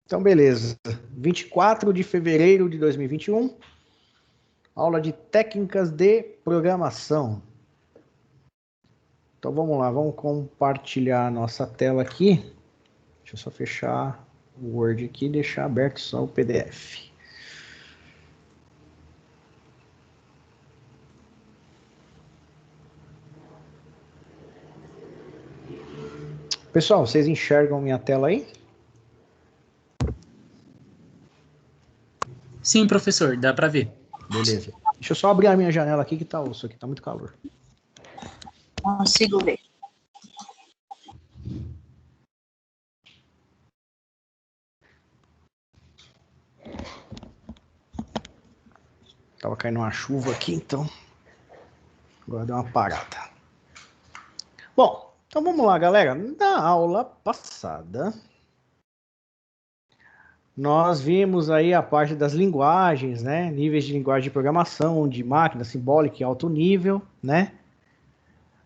Então, beleza. 24 de fevereiro de 2021, aula de técnicas de programação. Então, vamos lá, vamos compartilhar a nossa tela aqui. Deixa eu só fechar o Word aqui e deixar aberto só o PDF. Pessoal, vocês enxergam minha tela aí? Sim, professor, dá para ver. Beleza. Deixa eu só abrir a minha janela aqui que tá osso aqui, tá muito calor. Consigo ver. Tava caindo uma chuva aqui, então agora deu uma parada. Bom, então vamos lá, galera. Na aula passada, nós vimos aí a parte das linguagens, né? Níveis de linguagem de programação, de máquina, simbólica e alto nível, né?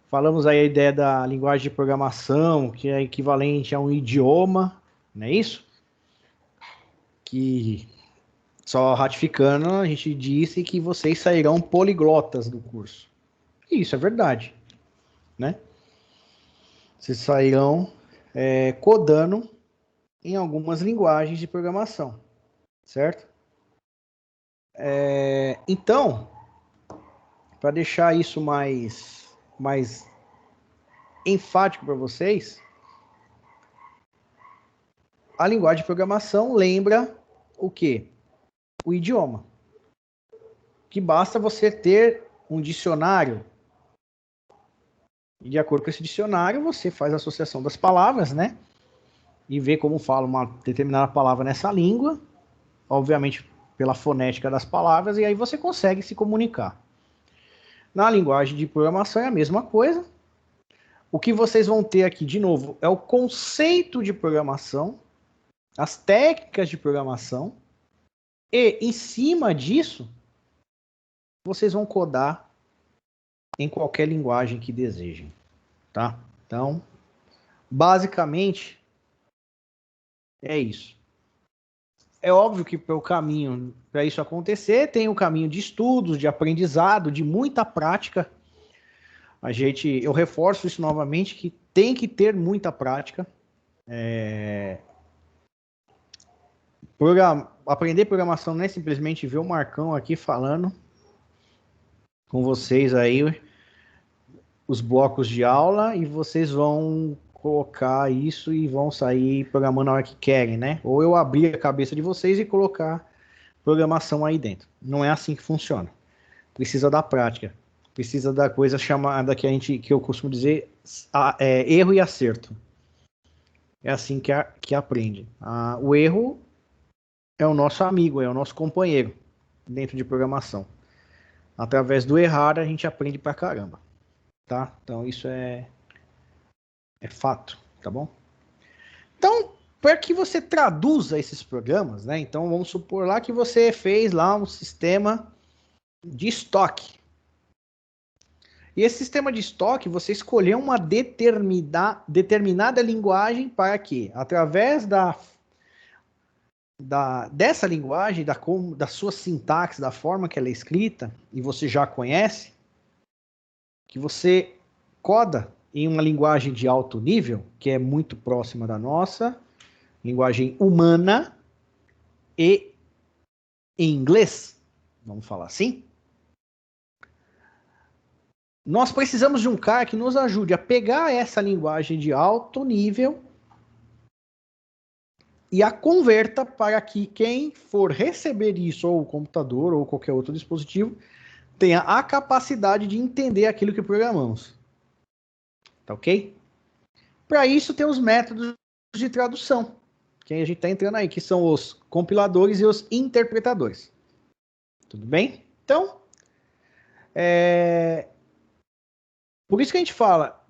Falamos aí a ideia da linguagem de programação, que é equivalente a um idioma, não é isso? Que, só ratificando, a gente disse que vocês sairão poliglotas do curso. E isso é verdade, né? Vocês sairão codando em algumas linguagens de programação, certo? Então, para deixar isso mais enfático para vocês, a linguagem de programação lembra o quê? O idioma. Que basta você ter um dicionário, e de acordo com esse dicionário, você faz a associação das palavras, né? E vê como fala uma determinada palavra nessa língua, obviamente pela fonética das palavras, e aí você consegue se comunicar. Na linguagem de programação é a mesma coisa. O que vocês vão ter aqui, de novo, é o conceito de programação, as técnicas de programação, e em cima disso, vocês vão codar em qualquer linguagem que desejem, tá? Então, basicamente, é isso. É óbvio que pelo caminho para isso acontecer, tem o caminho de estudos, de aprendizado, de muita prática. Eu reforço isso novamente, que tem que ter muita prática. Aprender programação não é simplesmente ver o Marcão aqui falando com vocês aí os blocos de aula e vocês vão colocar isso e vão sair programando na hora que querem, né? Ou eu abrir a cabeça de vocês e colocar programação aí dentro. Não é assim que funciona. Precisa da prática. Precisa da coisa chamada que eu costumo dizer erro e acerto. É assim que aprende. O erro é o nosso amigo, é o nosso companheiro dentro de programação. Através do errar, a gente aprende pra caramba. Tá? Então, isso é fato, tá bom? Então, para que você traduza esses programas, né? Então, vamos supor lá que você fez lá um sistema de estoque. E esse sistema de estoque, você escolheu uma determinada linguagem para quê? Através dessa linguagem, da sua sintaxe, da forma que ela é escrita, e você já conhece, que você coda em uma linguagem de alto nível, que é muito próxima da nossa, linguagem humana, e em inglês, vamos falar assim, nós precisamos de um cara que nos ajude a pegar essa linguagem de alto nível e a converta para que quem for receber isso, ou o computador, ou qualquer outro dispositivo, tenha a capacidade de entender aquilo que programamos. Tá ok? Para isso tem os métodos de tradução, que a gente está entrando aí, que são os compiladores e os interpretadores. Tudo bem? Então, por isso que a gente fala,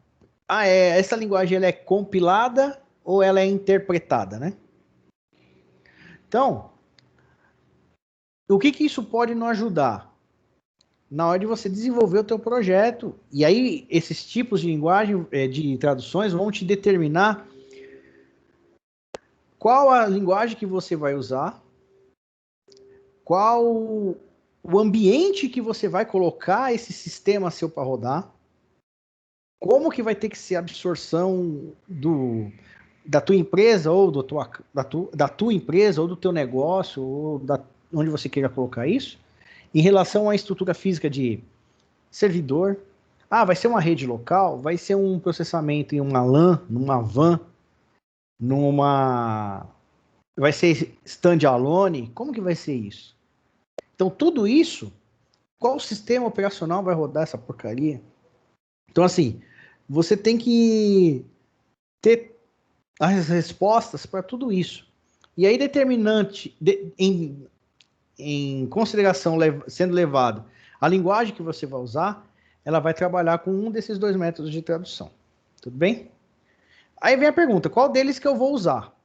essa linguagem ela é compilada ou ela é interpretada, né? Então, o que isso pode nos ajudar? Na hora de você desenvolver o teu projeto, e aí esses tipos de linguagem, de traduções, vão te determinar qual a linguagem que você vai usar, qual o ambiente que você vai colocar esse sistema seu para rodar, como que vai ter que ser a absorção da tua empresa ou da tua empresa ou do teu negócio ou onde você queira colocar isso, em relação à estrutura física de servidor. Ah, vai ser uma rede local, vai ser um processamento em uma LAN, numa WAN, vai ser standalone, como que vai ser isso? Então tudo isso, qual sistema operacional vai rodar essa porcaria? Então assim, você tem que ter as respostas para tudo isso. E aí, determinante, em consideração, sendo levado a linguagem que você vai usar, ela vai trabalhar com um desses dois métodos de tradução. Tudo bem? Aí vem a pergunta, qual deles que eu vou usar?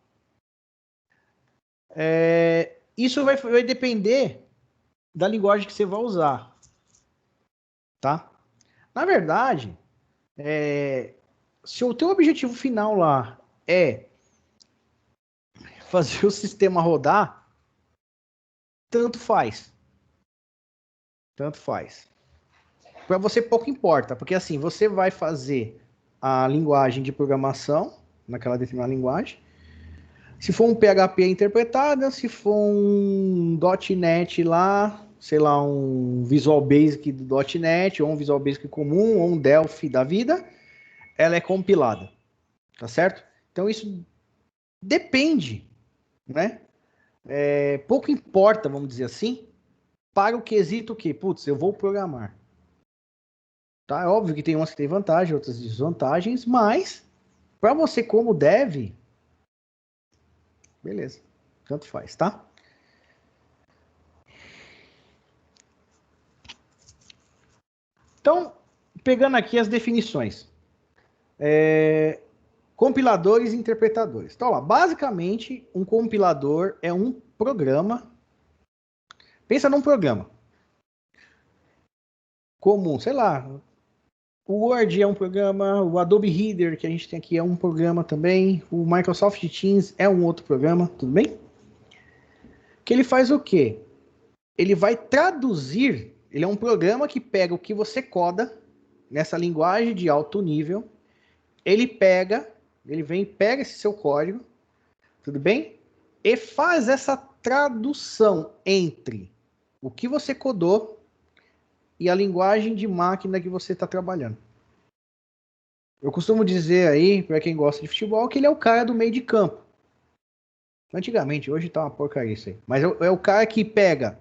Isso vai depender da linguagem que você vai usar. Tá? Na verdade, se o teu objetivo final lá é fazer o sistema rodar, tanto faz. Tanto faz. Para você pouco importa, porque assim, você vai fazer a linguagem de programação, naquela determinada linguagem. Se for um PHP interpretada, se for um .NET lá, sei lá, um Visual Basic do .NET, ou um Visual Basic comum, ou um Delphi da vida, ela é compilada. Tá certo? Então isso depende, né? Pouco importa, vamos dizer assim, para o quesito que, putz, eu vou programar. Tá? É óbvio que tem umas que tem vantagem, outras desvantagens, mas para você como dev, beleza, tanto faz, tá? Então, pegando aqui as definições. Compiladores e interpretadores. Então, lá, basicamente, um compilador é um programa. Pensa num programa comum, sei lá. O Word é um programa, o Adobe Reader que a gente tem aqui é um programa também, o Microsoft Teams é um outro programa, tudo bem? Que ele faz o quê? Ele vai traduzir, ele é um programa que pega o que você coda nessa linguagem de alto nível, ele pega esse seu código, tudo bem? E faz essa tradução entre o que você codou e a linguagem de máquina que você está trabalhando. Eu costumo dizer aí, para quem gosta de futebol, que ele é o cara do meio de campo. Antigamente, hoje tá uma porcaria isso aí. Mas é o cara que pega,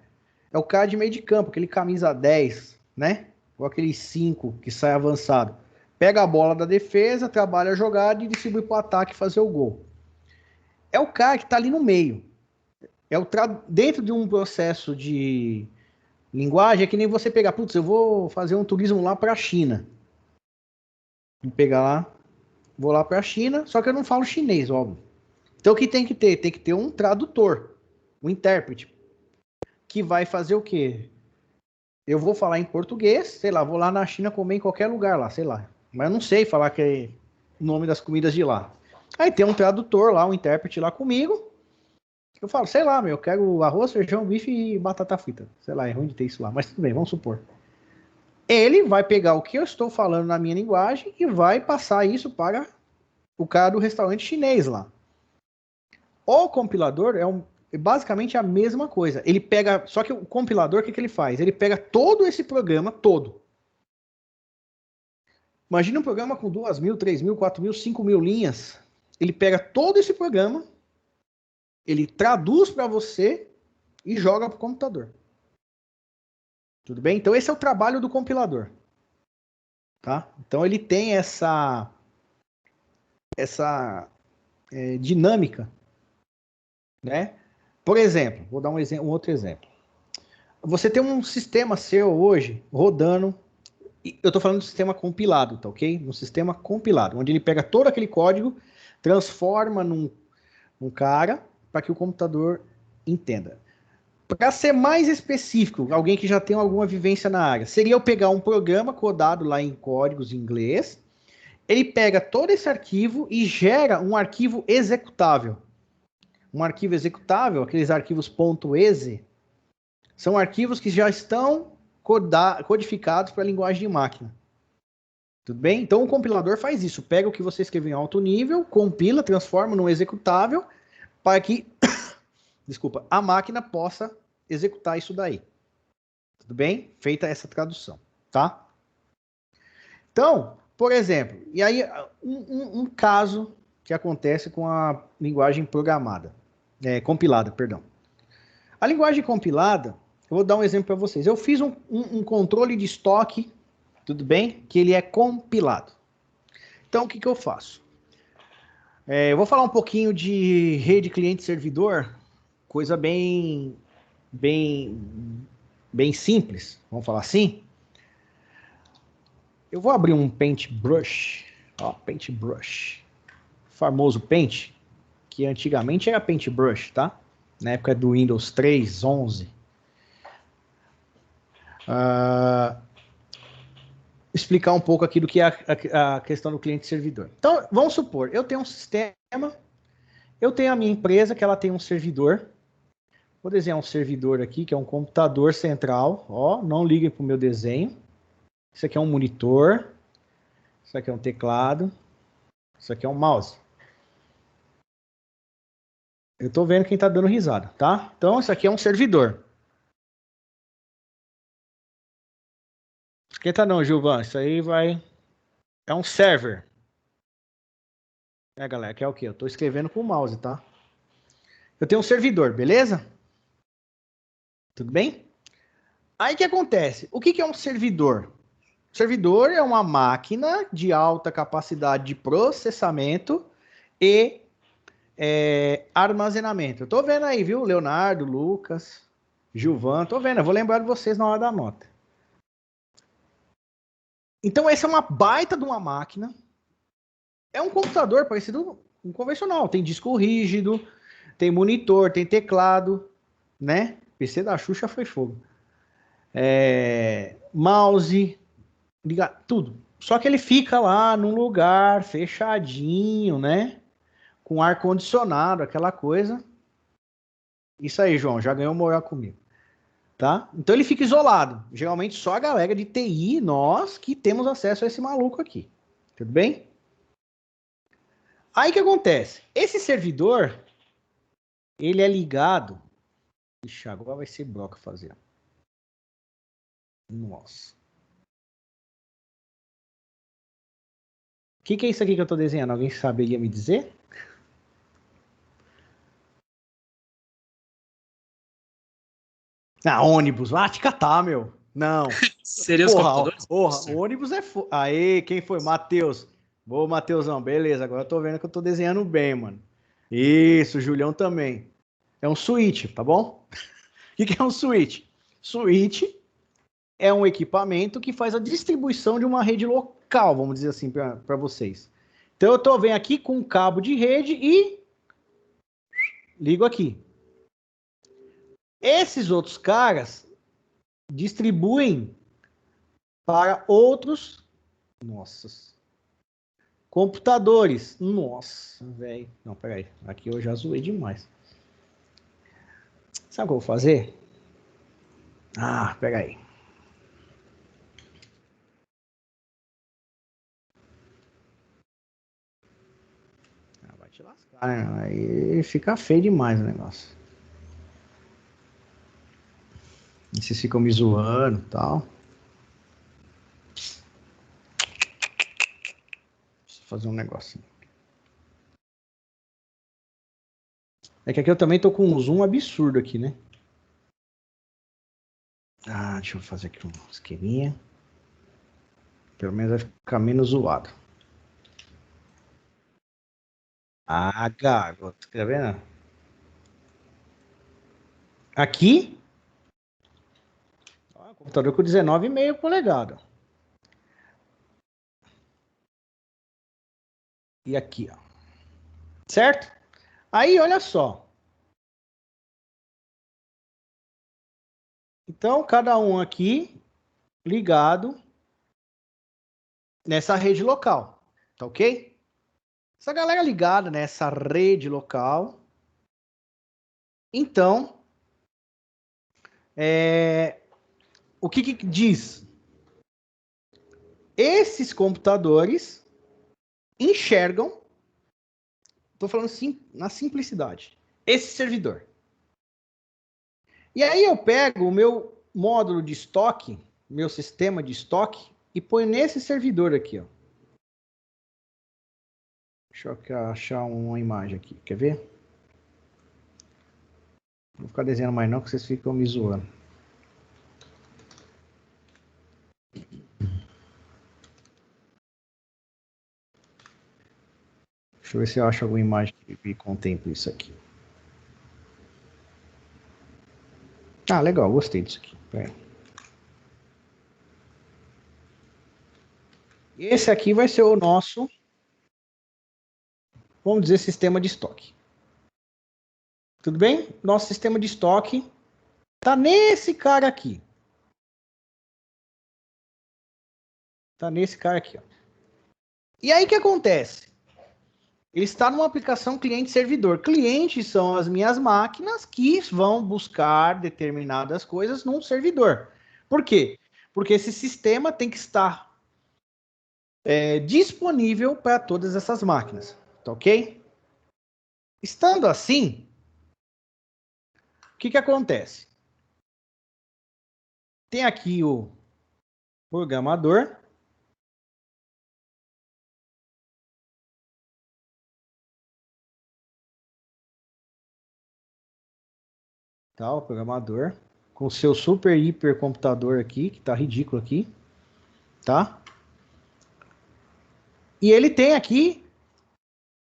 é o cara de meio de campo, aquele camisa 10, né? Ou aquele 5 que sai avançado. Pega a bola da defesa, trabalha a jogada e distribui para o ataque fazer o gol. É o cara que está ali no meio. Dentro de um processo de linguagem, é que nem você pegar, putz, eu vou fazer um turismo lá para a China. Vou pegar lá, vou lá para a China, só que eu não falo chinês, óbvio. Então o que tem que ter? Tem que ter um tradutor, um intérprete, que vai fazer o quê? Eu vou falar em português, sei lá, vou lá na China comer em qualquer lugar lá, sei lá. Mas eu não sei falar que é o nome das comidas de lá. Aí tem um tradutor lá, um intérprete lá comigo. Eu falo, sei lá, eu quero arroz, feijão, bife e batata frita. Sei lá, é ruim de ter isso lá, mas tudo bem, vamos supor. Ele vai pegar o que eu estou falando na minha linguagem e vai passar isso para o cara do restaurante chinês lá. O compilador é basicamente a mesma coisa. Ele pega, só que o compilador, o que ele faz? Ele pega todo esse programa, todo. Imagina um programa com 2.000, 3.000, 4.000, 5.000 linhas. Ele pega todo esse programa, ele traduz para você e joga para o computador. Tudo bem? Então esse é o trabalho do compilador. Tá? Então ele tem essa dinâmica, né? Por exemplo, vou dar um outro exemplo. Você tem um sistema seu hoje rodando, eu estou falando do sistema compilado, tá ok? Um sistema compilado, onde ele pega todo aquele código, transforma num cara para que o computador entenda. Para ser mais específico, alguém que já tem alguma vivência na área, seria eu pegar um programa codado lá em códigos em inglês, ele pega todo esse arquivo e gera um arquivo executável. um arquivo executável, aqueles arquivos .exe, são arquivos que já estão codificados para a linguagem de máquina. Tudo bem? Então o compilador faz isso, pega o que você escreveu em alto nível, compila, transforma num executável, para que, desculpa, a máquina possa executar isso daí. Tudo bem? Feita essa tradução, tá? Então, por exemplo, e aí um caso que acontece com a linguagem programada, compilada, perdão. A linguagem compilada, eu vou dar um exemplo para vocês. Eu fiz um controle de estoque, tudo bem? Que ele é compilado. Então, o que eu faço? Eu vou falar um pouquinho de rede cliente-servidor, coisa bem simples, vamos falar assim. Eu vou abrir um Paintbrush, ó, Paintbrush, famoso Paint, que antigamente era Paintbrush, tá? Na época do Windows 3, 11. Explicar um pouco aqui do que é a questão do cliente-servidor. Então, vamos supor, eu tenho um sistema, eu tenho a minha empresa que ela tem um servidor. Vou desenhar um servidor aqui, que é um computador central. Ó, não liguem para o meu desenho. Isso aqui é um monitor. Isso aqui é um teclado. Isso aqui é um mouse. Eu estou vendo quem está dando risada, tá? Então, isso aqui é um servidor. Esquenta não, Gilvan. Isso aí vai... É um server. Galera, que é o quê? Eu estou escrevendo com o mouse, tá? Eu tenho um servidor, beleza? Tudo bem? Aí o que acontece? O que é um servidor? Servidor é uma máquina de alta capacidade de processamento e armazenamento. Eu tô vendo aí, viu? Leonardo, Lucas, Gilvan, tô vendo. Eu vou lembrar de vocês na hora da nota. Então, essa é uma baita de uma máquina. É um computador parecido com um convencional. Tem disco rígido, tem monitor, tem teclado, né? PC da Xuxa foi fogo. Mouse, tudo. Só que ele fica lá num lugar fechadinho, né? Com ar-condicionado, aquela coisa. Isso aí, João, já ganhou moral comigo. Tá? Então ele fica isolado. Geralmente só a galera de TI, nós, que temos acesso a esse maluco aqui. Tudo bem? Aí o que acontece? Esse servidor, ele é ligado... Ixi, agora vai ser bloco fazer. Nossa. O que é isso aqui que eu estou desenhando? Alguém saberia me dizer? Ah, ônibus. Ah, te catar, meu. Não. Seria os computadores? Porra, o ônibus é... Aê, quem foi? Matheus. Boa, Matheusão. Beleza, agora eu tô vendo que eu tô desenhando bem, mano. Isso, Julião também. É um switch, tá bom? O que é um switch? Switch é um equipamento que faz a distribuição de uma rede local, vamos dizer assim, para vocês. Então eu tô vendo aqui com um cabo de rede e ligo aqui. Esses outros caras distribuem para outros, computadores. Nossa, velho. Não, peraí. Aqui eu já zoei demais. Sabe o que eu vou fazer? Ah, peraí. Vai te lascar, né? Aí fica feio demais o negócio. E vocês ficam me zoando e tal. Deixa eu fazer um negocinho. É que aqui eu também tô com um zoom absurdo aqui, né? Ah, deixa eu fazer aqui um esqueminha. Pelo menos vai ficar menos zoado. Ah, garoto. Tá vendo? Aqui. Ó, computador com 19,5 polegadas. E aqui, ó. Certo? Aí, olha só. Então, cada um aqui ligado nessa rede local. Tá ok? Essa galera ligada nessa rede local Então, o que diz? Esses computadores enxergam, estou falando na simplicidade, esse servidor. E aí eu pego o meu módulo de estoque, meu sistema de estoque, e ponho nesse servidor aqui, ó. Deixa eu achar uma imagem aqui, quer ver? Não vou ficar desenhando mais não, que vocês ficam me zoando. Deixa eu ver se eu acho alguma imagem que contemple isso aqui. Ah, legal, gostei disso aqui. Pera. Esse aqui vai ser o nosso, vamos dizer, sistema de estoque. Tudo bem? Nosso sistema de estoque está nesse cara aqui. Está nesse cara aqui, ó. E aí o que acontece? Ele está numa aplicação cliente-servidor. Clientes são as minhas máquinas que vão buscar determinadas coisas num servidor. Por quê? Porque esse sistema tem que estar disponível para todas essas máquinas. Tá ok? Estando assim, o que acontece? Tem aqui o programador. Tá, o programador. Com o seu super hiper computador aqui, que tá ridículo aqui. Tá? E ele tem aqui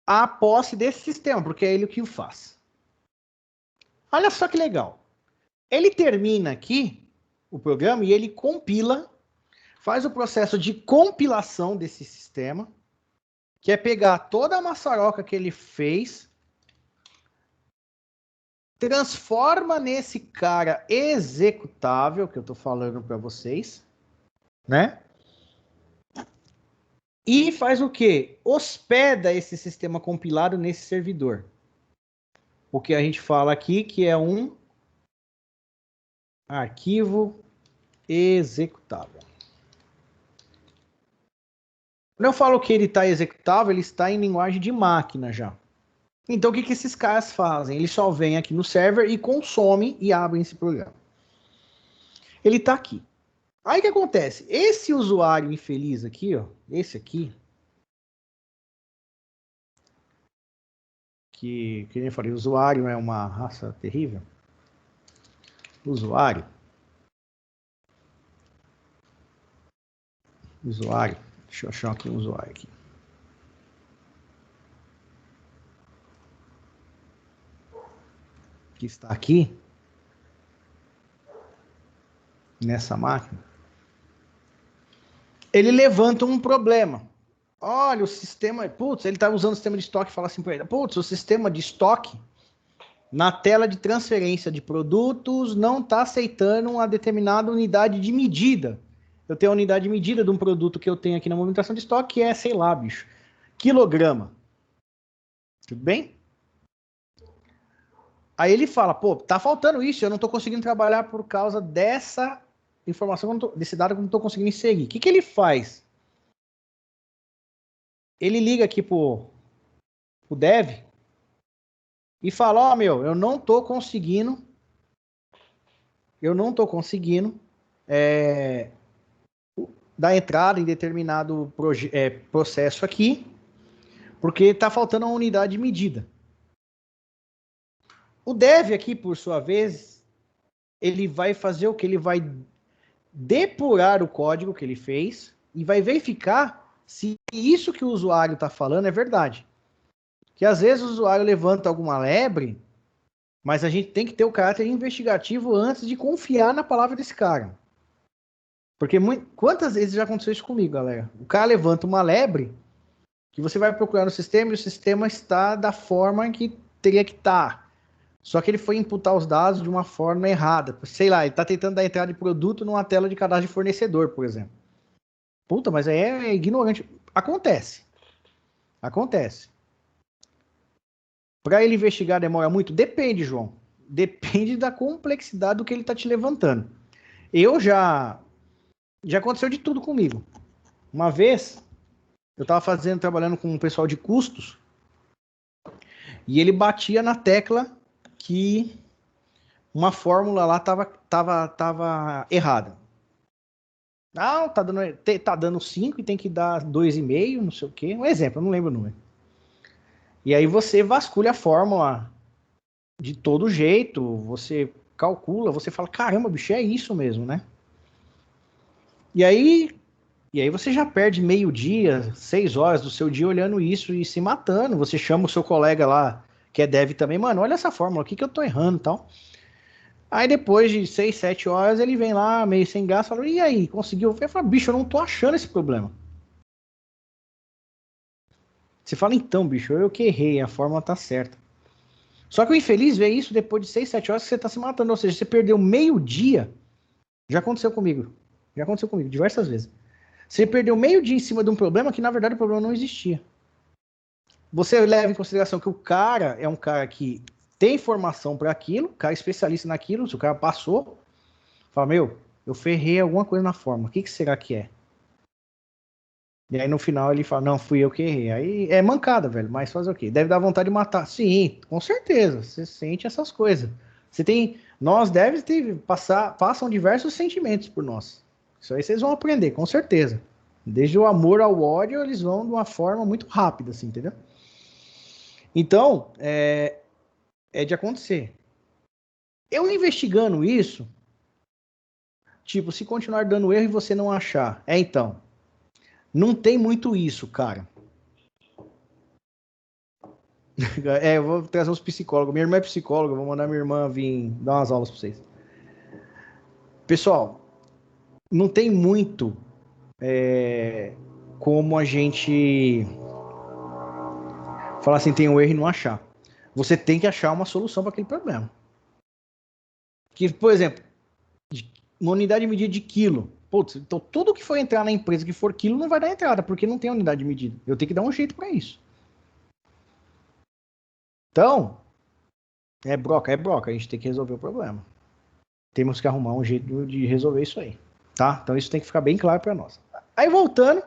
a posse desse sistema, porque é ele que o faz. Olha só que legal. Ele termina aqui o programa e ele compila, faz o processo de compilação desse sistema, que é pegar toda a maçaroca que ele fez, transforma nesse cara executável que eu estou falando para vocês, né? E faz o quê? Hospeda esse sistema compilado nesse servidor. O que a gente fala aqui que é um arquivo executável. Quando eu falo que ele está executável, ele está em linguagem de máquina já. Então, o que esses caras fazem? Eles só vêm aqui no server e consomem e abrem esse programa. Ele está aqui. Aí o que acontece? Esse usuário infeliz aqui, ó, esse aqui, que nem eu falei, usuário é uma raça terrível. Usuário. Deixa eu achar aqui um usuário aqui. Que está aqui nessa máquina. Ele levanta um problema. Olha, o sistema, putz, ele está usando o sistema de estoque e fala assim para ele, putz, o sistema de estoque na tela de transferência de produtos não está aceitando uma determinada unidade de medida. Eu tenho a unidade de medida de um produto que eu tenho aqui na movimentação de estoque, que é, sei lá, bicho, quilograma. Tudo bem? Aí ele fala, pô, tá faltando isso, eu não tô conseguindo trabalhar por causa dessa informação, desse dado que eu não tô conseguindo inserir. O que ele faz? Ele liga aqui pro dev e fala, ó, meu, eu não tô conseguindo dar entrada em determinado processo aqui, porque está faltando uma unidade de medida. O dev aqui, por sua vez, ele vai fazer o que? Ele vai depurar o código que ele fez e vai verificar se isso que o usuário está falando é verdade. Que às vezes o usuário levanta alguma lebre, mas a gente tem que ter o caráter investigativo antes de confiar na palavra desse cara. Porque quantas vezes já aconteceu isso comigo, galera? O cara levanta uma lebre que você vai procurar no sistema e o sistema está da forma que teria que estar. Só que ele foi imputar os dados de uma forma errada. Sei lá, ele está tentando dar entrada de produto numa tela de cadastro de fornecedor, por exemplo. Puta, mas aí é ignorante. Acontece. Para ele investigar demora muito? Depende, João. depende da complexidade do que ele está te levantando. Já aconteceu de tudo comigo. Uma vez, eu estava trabalhando com um pessoal de custos, e ele batia na tecla que uma fórmula lá tava errada. Ah, tá dando 5 e tem que dar 2,5, não sei o quê. Um exemplo, eu não lembro o número. E aí você vasculha a fórmula de todo jeito, você calcula, você fala, caramba, bicho, é isso mesmo, né? E aí você já perde meio dia, 6 horas do seu dia olhando isso e se matando. Você chama o seu colega lá, que é dev também, mano, olha essa fórmula aqui que eu tô errando e tal. Aí depois de 6, 7 horas ele vem lá, meio sem gás, fala, e aí, conseguiu? Eu falo, bicho, eu não tô achando esse problema. Você fala, então, bicho, eu que errei, a fórmula tá certa. Só que o infeliz vê isso depois de 6, 7 horas que você tá se matando, ou seja, você perdeu meio dia. Já aconteceu comigo. Já aconteceu comigo, diversas vezes. Você perdeu meio dia em cima de um problema que, na verdade, o problema não existia. Você leva em consideração que o cara é um cara que tem formação para aquilo, o cara é especialista naquilo, se o cara passou, fala, meu, eu ferrei alguma coisa na forma, o que será que é? E aí no final ele fala, não, fui eu que errei. Aí é mancada, velho, mas fazer o quê? Deve dar vontade de matar. Sim, com certeza, você sente essas coisas. Nós devs passam diversos sentimentos por nós. Isso aí vocês vão aprender, com certeza. Desde o amor ao ódio, eles vão de uma forma muito rápida, assim, entendeu? Então, é de acontecer. Eu investigando isso, tipo, se continuar dando erro e você não achar, então, não tem muito isso, cara. Eu vou trazer uns psicólogos. Minha irmã é psicóloga, vou mandar minha irmã vir dar umas aulas pra vocês. Pessoal, não tem muito como a gente falar assim, tem um erro e não achar. Você tem que achar uma solução para aquele problema. Que, por exemplo, uma unidade de medida de quilo. Putz, então tudo que for entrar na empresa que for quilo não vai dar entrada, porque não tem unidade de medida. Eu tenho que dar um jeito para isso. Então, é broca, a gente tem que resolver o problema. Temos que arrumar um jeito de resolver isso aí, tá? Então isso tem que ficar bem claro para nós. Aí voltando,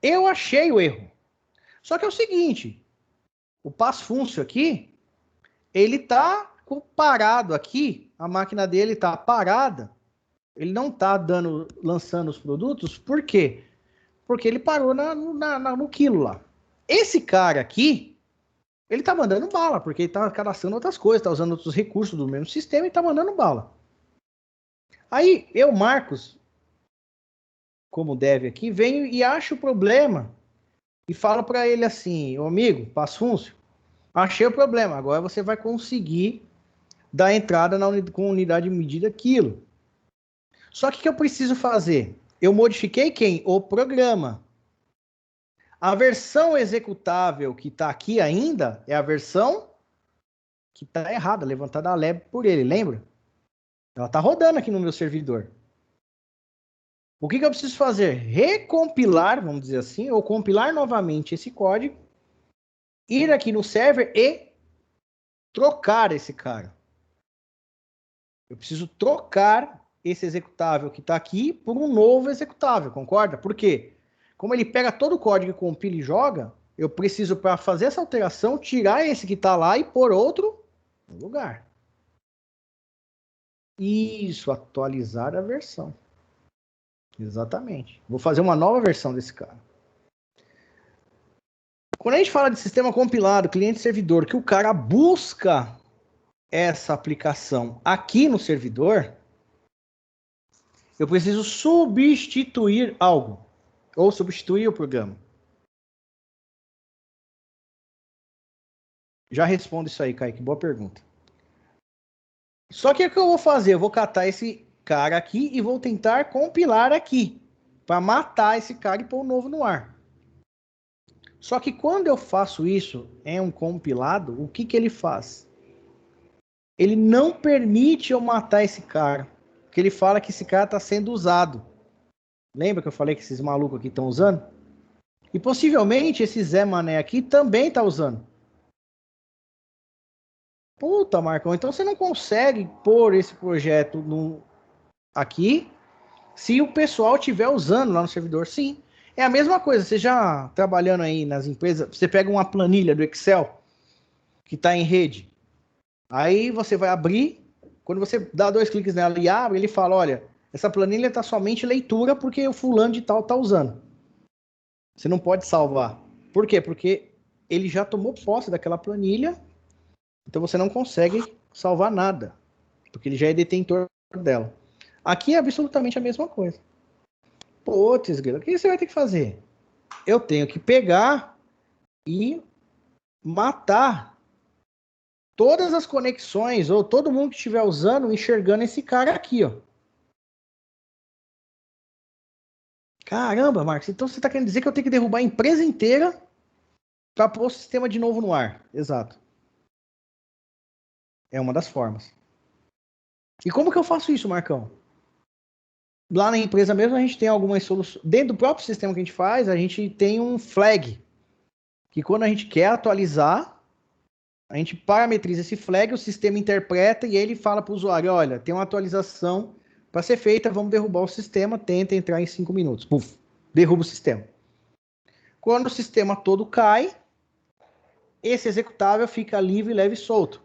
eu achei o erro. Só que é o seguinte, o pasfúncio aqui, ele tá parado aqui, a máquina dele tá parada, ele não tá lançando os produtos, por quê? Porque ele parou no quilo lá. Esse cara aqui, ele tá mandando bala, porque ele tá cadastrando outras coisas, tá usando outros recursos do mesmo sistema e tá mandando bala. Aí eu, Marcos, como deve aqui, venho e acho o problema e falo para ele assim, ô amigo, Pasfúncio, achei o problema, agora você vai conseguir dar entrada com unidade de medida quilo. Só que o que eu preciso fazer? Eu modifiquei quem? O programa. A versão executável que está aqui ainda é a versão que está errada, levantada a lab por ele, lembra? Ela está rodando aqui no meu servidor. O que eu preciso fazer? Recompilar, vamos dizer assim, ou compilar novamente esse código, ir aqui no server e trocar esse cara. Eu preciso trocar esse executável que está aqui por um novo executável, concorda? Por quê? Como ele pega todo o código, compila e joga, eu preciso, para fazer essa alteração, tirar esse que está lá e pôr outro no lugar. Isso, atualizar a versão. Exatamente. Vou fazer uma nova versão desse cara. Quando a gente fala de sistema compilado, cliente-servidor, que o cara busca essa aplicação aqui no servidor, eu preciso substituir algo. Ou substituir o programa. Já respondo isso aí, Kaique. Boa pergunta. Só que o que eu vou fazer? Eu vou catar esse cara aqui e vou tentar compilar aqui. Para matar esse cara e pôr o novo no ar. Só que quando eu faço isso em um compilado, o que ele faz? Ele não permite eu matar esse cara. Porque ele fala que esse cara está sendo usado. Lembra que eu falei que esses malucos aqui estão usando? E possivelmente esse Zé Mané aqui também está usando. Puta, Marcão, então você não consegue pôr esse projeto aqui se o pessoal estiver usando lá no servidor. Sim. É a mesma coisa, você já trabalhando aí nas empresas, você pega uma planilha do Excel que está em rede. Aí você vai abrir, quando você dá 2 cliques nela e abre, ele fala, olha, essa planilha está somente leitura porque o fulano de tal está usando. Você não pode salvar. Por quê? Porque ele já tomou posse daquela planilha, então você não consegue salvar nada, porque ele já é detentor dela. Aqui é absolutamente a mesma coisa. Putz, o que você vai ter que fazer? Eu tenho que pegar e matar todas as conexões, ou todo mundo que estiver usando, enxergando esse cara aqui, ó. Caramba, Marcos, então você está querendo dizer que eu tenho que derrubar a empresa inteira para pôr o sistema de novo no ar? Exato. É uma das formas. E como que eu faço isso, Marcão? Lá na empresa mesmo a gente tem algumas soluções. Dentro do próprio sistema que a gente faz, a gente tem um flag. Que quando a gente quer atualizar, a gente parametriza esse flag, o sistema interpreta e ele fala para o usuário, olha, tem uma atualização para ser feita, vamos derrubar o sistema, tenta entrar em 5 minutos. Puf, derruba o sistema. Quando o sistema todo cai, esse executável fica livre, leve e solto.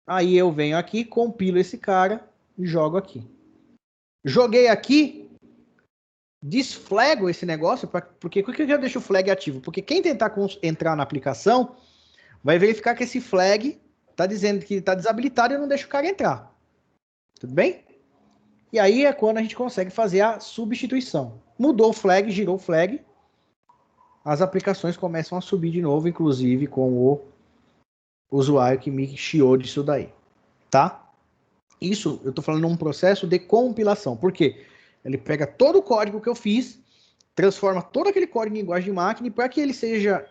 Aí eu venho aqui, compilo esse cara e jogo aqui. Joguei aqui, desflago esse negócio, porque por que eu deixo o flag ativo? Porque quem tentar entrar na aplicação vai verificar que esse flag está dizendo que está desabilitado e eu não deixo o cara entrar. Tudo bem? E aí é quando a gente consegue fazer a substituição. Mudou o flag, girou o flag, as aplicações começam a subir de novo, inclusive com o usuário que me chiou disso daí. Tá? Isso, eu estou falando um processo de compilação. Por quê? Ele pega todo o código que eu fiz, transforma todo aquele código em linguagem de máquina e para que ele seja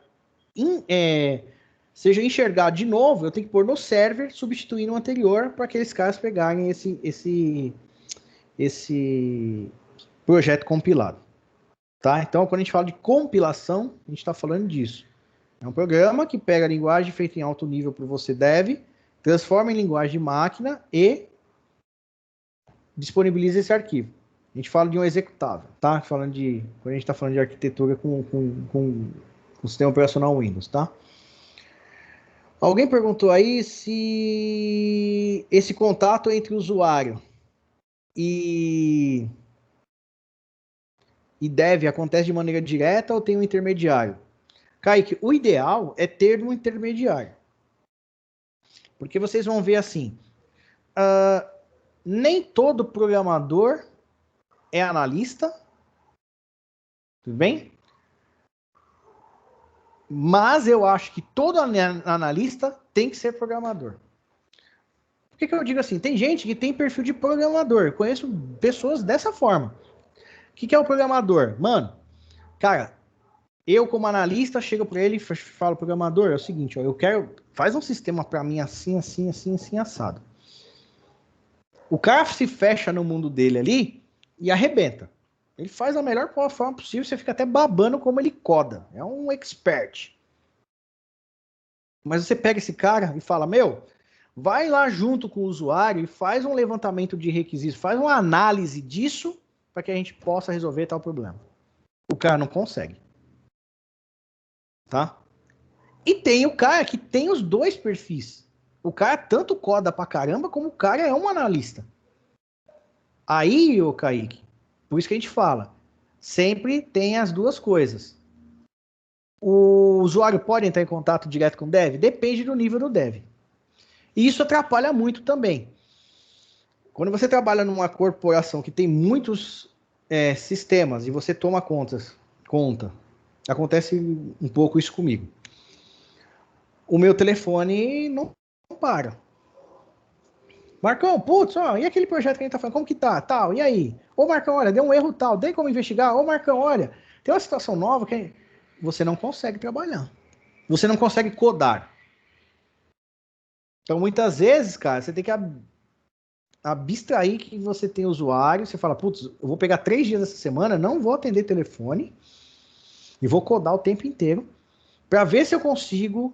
enxergado de novo, eu tenho que pôr no server, substituindo o anterior, para aqueles caras pegarem esse projeto compilado. Tá? Então, quando a gente fala de compilação, a gente está falando disso. É um programa que pega a linguagem feita em alto nível para você dev, transforma em linguagem de máquina e disponibiliza esse arquivo. A gente fala de um executável, tá? Quando a gente está falando de arquitetura com o sistema operacional Windows, tá? Alguém perguntou aí se esse contato entre o usuário e dev acontece de maneira direta ou tem um intermediário? Kaique, o ideal é ter um intermediário. Porque vocês vão ver assim, nem todo programador é analista, tudo bem? Mas eu acho que todo analista tem que ser programador. Por que eu digo assim? Tem gente que tem perfil de programador. Eu conheço pessoas dessa forma. O que é o programador? Mano, cara, eu como analista chego para ele e falo, programador, é o seguinte, ó, eu quero, faz um sistema para mim assim, assim, assim, assim, assado. O cara se fecha no mundo dele ali e arrebenta. Ele faz da melhor forma possível, você fica até babando como ele coda. É um expert. Mas você pega esse cara e fala, meu, vai lá junto com o usuário e faz um levantamento de requisitos, faz uma análise disso para que a gente possa resolver tal problema. O cara não consegue. Tá? E tem o cara que tem os dois perfis. O cara tanto coda pra caramba, como o cara é um analista. Aí, ô Kaique, por isso que a gente fala, sempre tem as duas coisas. O usuário pode entrar em contato direto com o dev? Depende do nível do dev. E isso atrapalha muito também. Quando você trabalha numa corporação que tem muitos sistemas e você toma conta, acontece um pouco isso comigo. O meu telefone não para. Marcão, putz, ó, e aquele projeto que a gente tá falando, como que tá? Tal, e aí? Ô Marcão, olha, deu um erro tal, tem como investigar? Ô Marcão, olha, tem uma situação nova que você não consegue trabalhar. Você não consegue codar. Então, muitas vezes, cara, você tem que abstrair que você tem usuário, você fala, putz, eu vou pegar 3 dias dessa semana, não vou atender telefone e vou codar o tempo inteiro para ver se eu consigo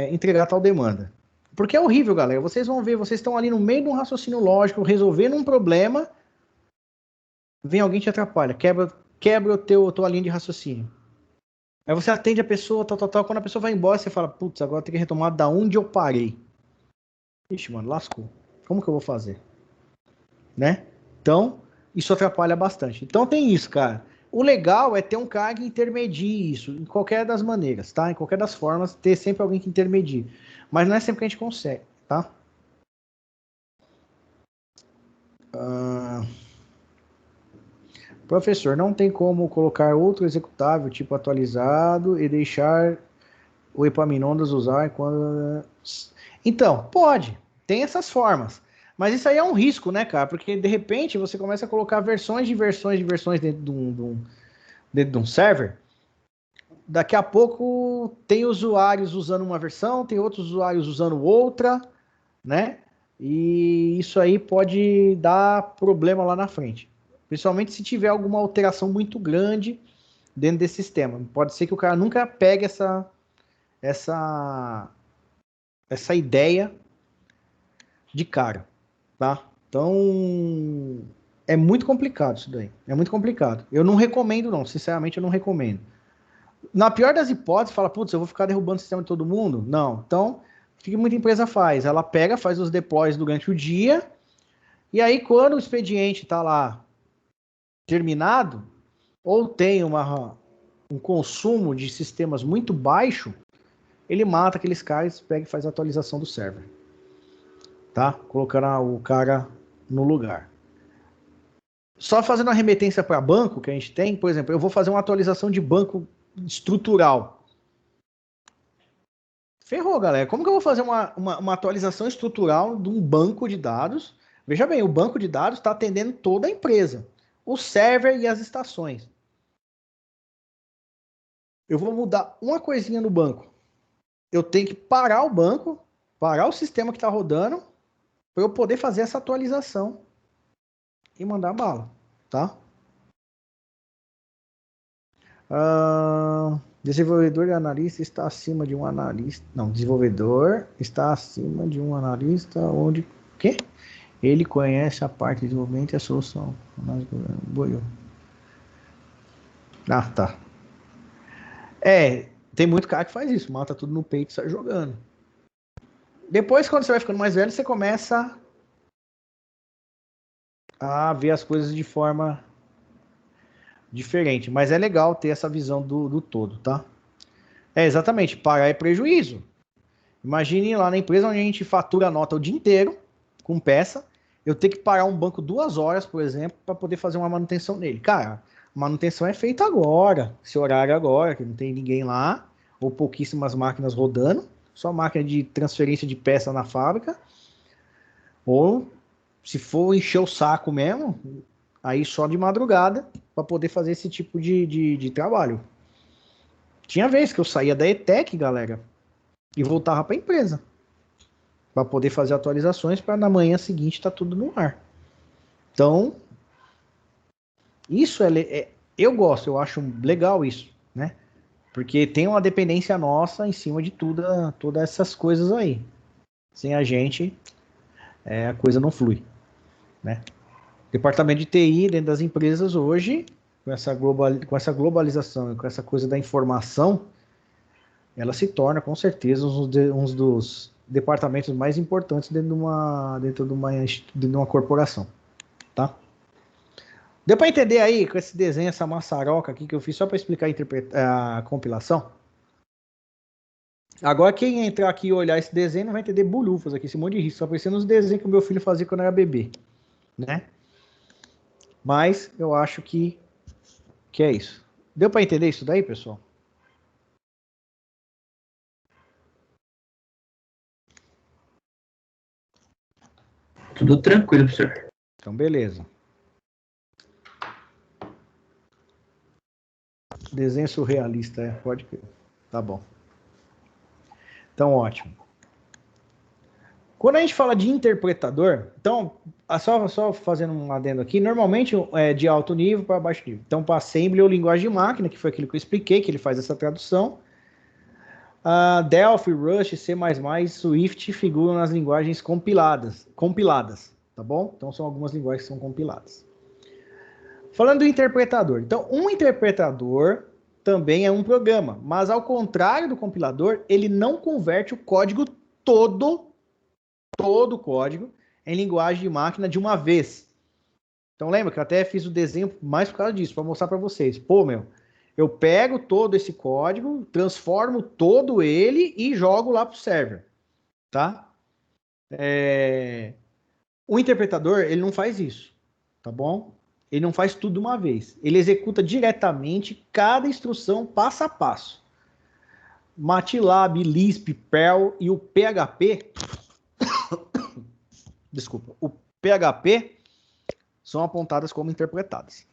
entregar tal demanda. Porque é horrível, galera. Vocês vão ver, vocês estão ali no meio de um raciocínio lógico, resolvendo um problema, vem alguém te atrapalha, quebra tua linha de raciocínio. Aí você atende a pessoa, tal. Quando a pessoa vai embora, você fala, putz, agora tem que retomar da onde eu parei. Ixi, mano, lascou. Como que eu vou fazer? Né? Então, isso atrapalha bastante. Então tem isso, cara. O legal é ter um cara que intermedie isso, em qualquer das maneiras, tá? Em qualquer das formas, ter sempre alguém que intermedie. Mas não é sempre que a gente consegue, tá? Professor, não tem como colocar outro executável, tipo atualizado, e deixar o Epaminondas usar quando... Então, pode. Tem essas formas. Mas isso aí é um risco, né, cara? Porque, de repente, você começa a colocar versões dentro de um server. Daqui a pouco tem usuários usando uma versão, tem outros usuários usando outra, né? E isso aí pode dar problema lá na frente. Principalmente se tiver alguma alteração muito grande dentro desse sistema. Pode ser que o cara nunca pegue essa ideia de cara, tá? Então, é muito complicado isso daí. É muito complicado. Eu não recomendo, não. Sinceramente, eu não recomendo. Na pior das hipóteses, fala, putz, eu vou ficar derrubando o sistema de todo mundo? Não. Então, o que muita empresa faz? Ela pega, faz os deploys durante o dia, e aí quando o expediente está lá terminado, ou tem um consumo de sistemas muito baixo, ele mata aqueles caras, pega e faz a atualização do server. Tá? Colocando o cara no lugar. Só fazendo a remetência para banco que a gente tem, por exemplo, eu vou fazer uma atualização de banco estrutural. Ferrou, galera. Como que eu vou fazer uma atualização estrutural de um banco de dados? Veja bem, o banco de dados está atendendo toda a empresa, o server e as estações. Eu vou mudar uma coisinha no banco. Eu tenho que parar o banco, parar o sistema que está rodando, para eu poder fazer essa atualização e mandar bala, tá? Desenvolvedor e analista está acima de um analista. Não, desenvolvedor está acima de um analista onde... Quê? Ele conhece a parte de desenvolvimento e a solução. Boiou. Ah, tá. Tem muito cara que faz isso, mata tudo no peito e sai jogando. Depois, quando você vai ficando mais velho, você começa a ver as coisas de forma diferente. Mas é legal ter essa visão do todo, tá? Exatamente, pagar é prejuízo. Imagine lá na empresa onde a gente fatura a nota o dia inteiro, com peça, eu ter que parar um banco 2 horas, por exemplo, para poder fazer uma manutenção nele. Cara, a manutenção é feita agora, esse horário agora, que não tem ninguém lá, ou pouquíssimas máquinas rodando, só máquina de transferência de peça na fábrica, ou se for encher o saco mesmo, aí só de madrugada, para poder fazer esse tipo de trabalho. Tinha vez que eu saía da ETEC, galera, e voltava para a empresa para poder fazer atualizações para na manhã seguinte estar tudo no ar. Então, isso eu gosto, eu acho legal isso, né? Porque tem uma dependência nossa em cima de todas essas coisas aí. Sem a gente, a coisa não flui, né? Departamento de TI dentro das empresas hoje, com essa globalização e com essa coisa da informação, ela se torna com certeza um dos departamentos mais importantes dentro de uma corporação, tá? Deu para entender aí com esse desenho, essa maçaroca aqui que eu fiz só para explicar a compilação? Agora quem entrar aqui e olhar esse desenho não vai entender bolhufas aqui, esse monte de risco, só parecendo os desenhos que o meu filho fazia quando era bebê, né? Mas eu acho que é isso. Deu para entender isso daí, pessoal? Tudo tranquilo, professor. Então, beleza. Desenho surrealista, pode crer. Tá bom. Então, ótimo. Quando a gente fala de interpretador, então, só fazendo um adendo aqui, normalmente é de alto nível para baixo nível. Então, para assembly ou linguagem de máquina, que foi aquilo que eu expliquei, que ele faz essa tradução. Delphi, Rust, C++, Swift figuram nas linguagens compiladas, tá bom? Então são algumas linguagens que são compiladas. Falando do interpretador. Então, um interpretador também é um programa, mas ao contrário do compilador, ele não converte o código todo o código em linguagem de máquina de uma vez. Então lembra que eu até fiz o desenho mais por causa disso, para mostrar para vocês. Pô, eu pego todo esse código, transformo todo ele e jogo lá para o server, tá? O interpretador, ele não faz isso, tá bom? Ele não faz tudo de uma vez. Ele executa diretamente cada instrução passo a passo. MATLAB, Lisp, Perl e o PHP... Desculpa. O PHP são apontadas como interpretadas.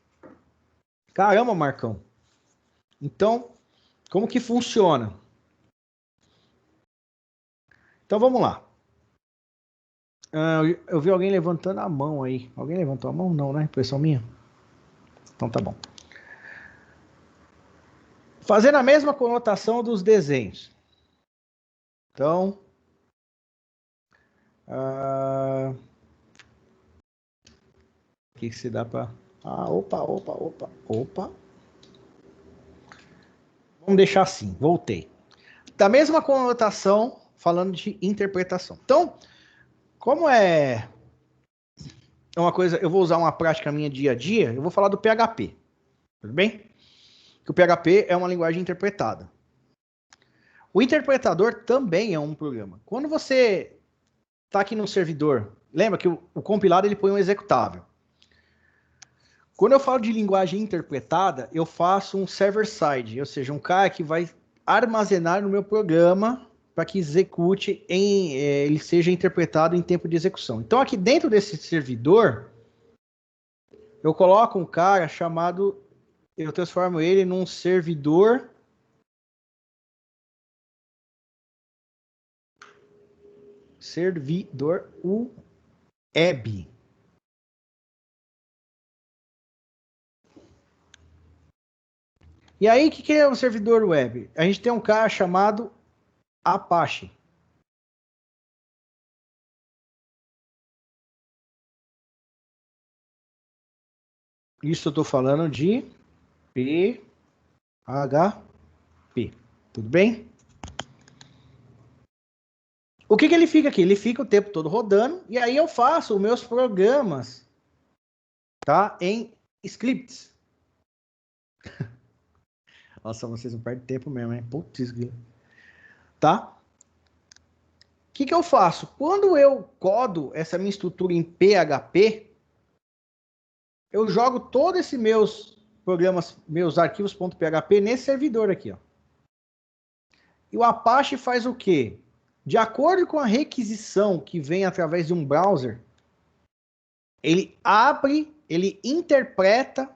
Caramba, Marcão. Então, como que funciona? Então, vamos lá. Eu vi alguém levantando a mão aí. Alguém levantou a mão? Não, né? Impressão minha? Então, tá bom. Fazendo a mesma conotação dos desenhos. Então... O que se dá para... Opa. Vamos deixar assim. Voltei. Da mesma conotação, falando de interpretação. Então, como é uma coisa, eu vou usar uma prática minha dia a dia, eu vou falar do PHP. Tudo bem? Que o PHP é uma linguagem interpretada. O interpretador também é um programa. Quando você está aqui no servidor, lembra que o compilado ele põe um executável. Quando eu falo de linguagem interpretada, eu faço um server-side, ou seja, um cara que vai armazenar no meu programa para que execute, ele seja interpretado em tempo de execução. Então, aqui dentro desse servidor, eu coloco um cara chamado, eu transformo ele num servidor web. E aí, o que é um servidor web? A gente tem um cara chamado Apache. Isso eu estou falando de PHP. Tudo bem? O que ele fica aqui? Ele fica o tempo todo rodando, e aí eu faço os meus programas, tá? Em scripts. Nossa, vocês não perdem tempo mesmo, hein? Putz, tá? O que eu faço? Quando eu codo essa minha estrutura em PHP, eu jogo todos esses meus programas, meus arquivos.php nesse servidor aqui, ó. E o Apache faz o quê? De acordo com a requisição que vem através de um browser, ele abre, ele interpreta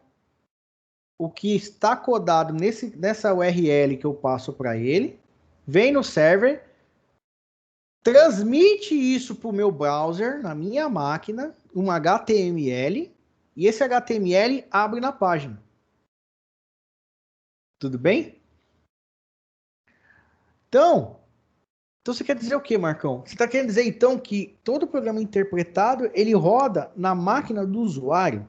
o que está codado nessa URL que eu passo para ele, vem no server, transmite isso para o meu browser, na minha máquina, um HTML, e esse HTML abre na página. Tudo bem? Então você quer dizer o que, Marcão? Você está querendo dizer, então, que todo programa interpretado, ele roda na máquina do usuário?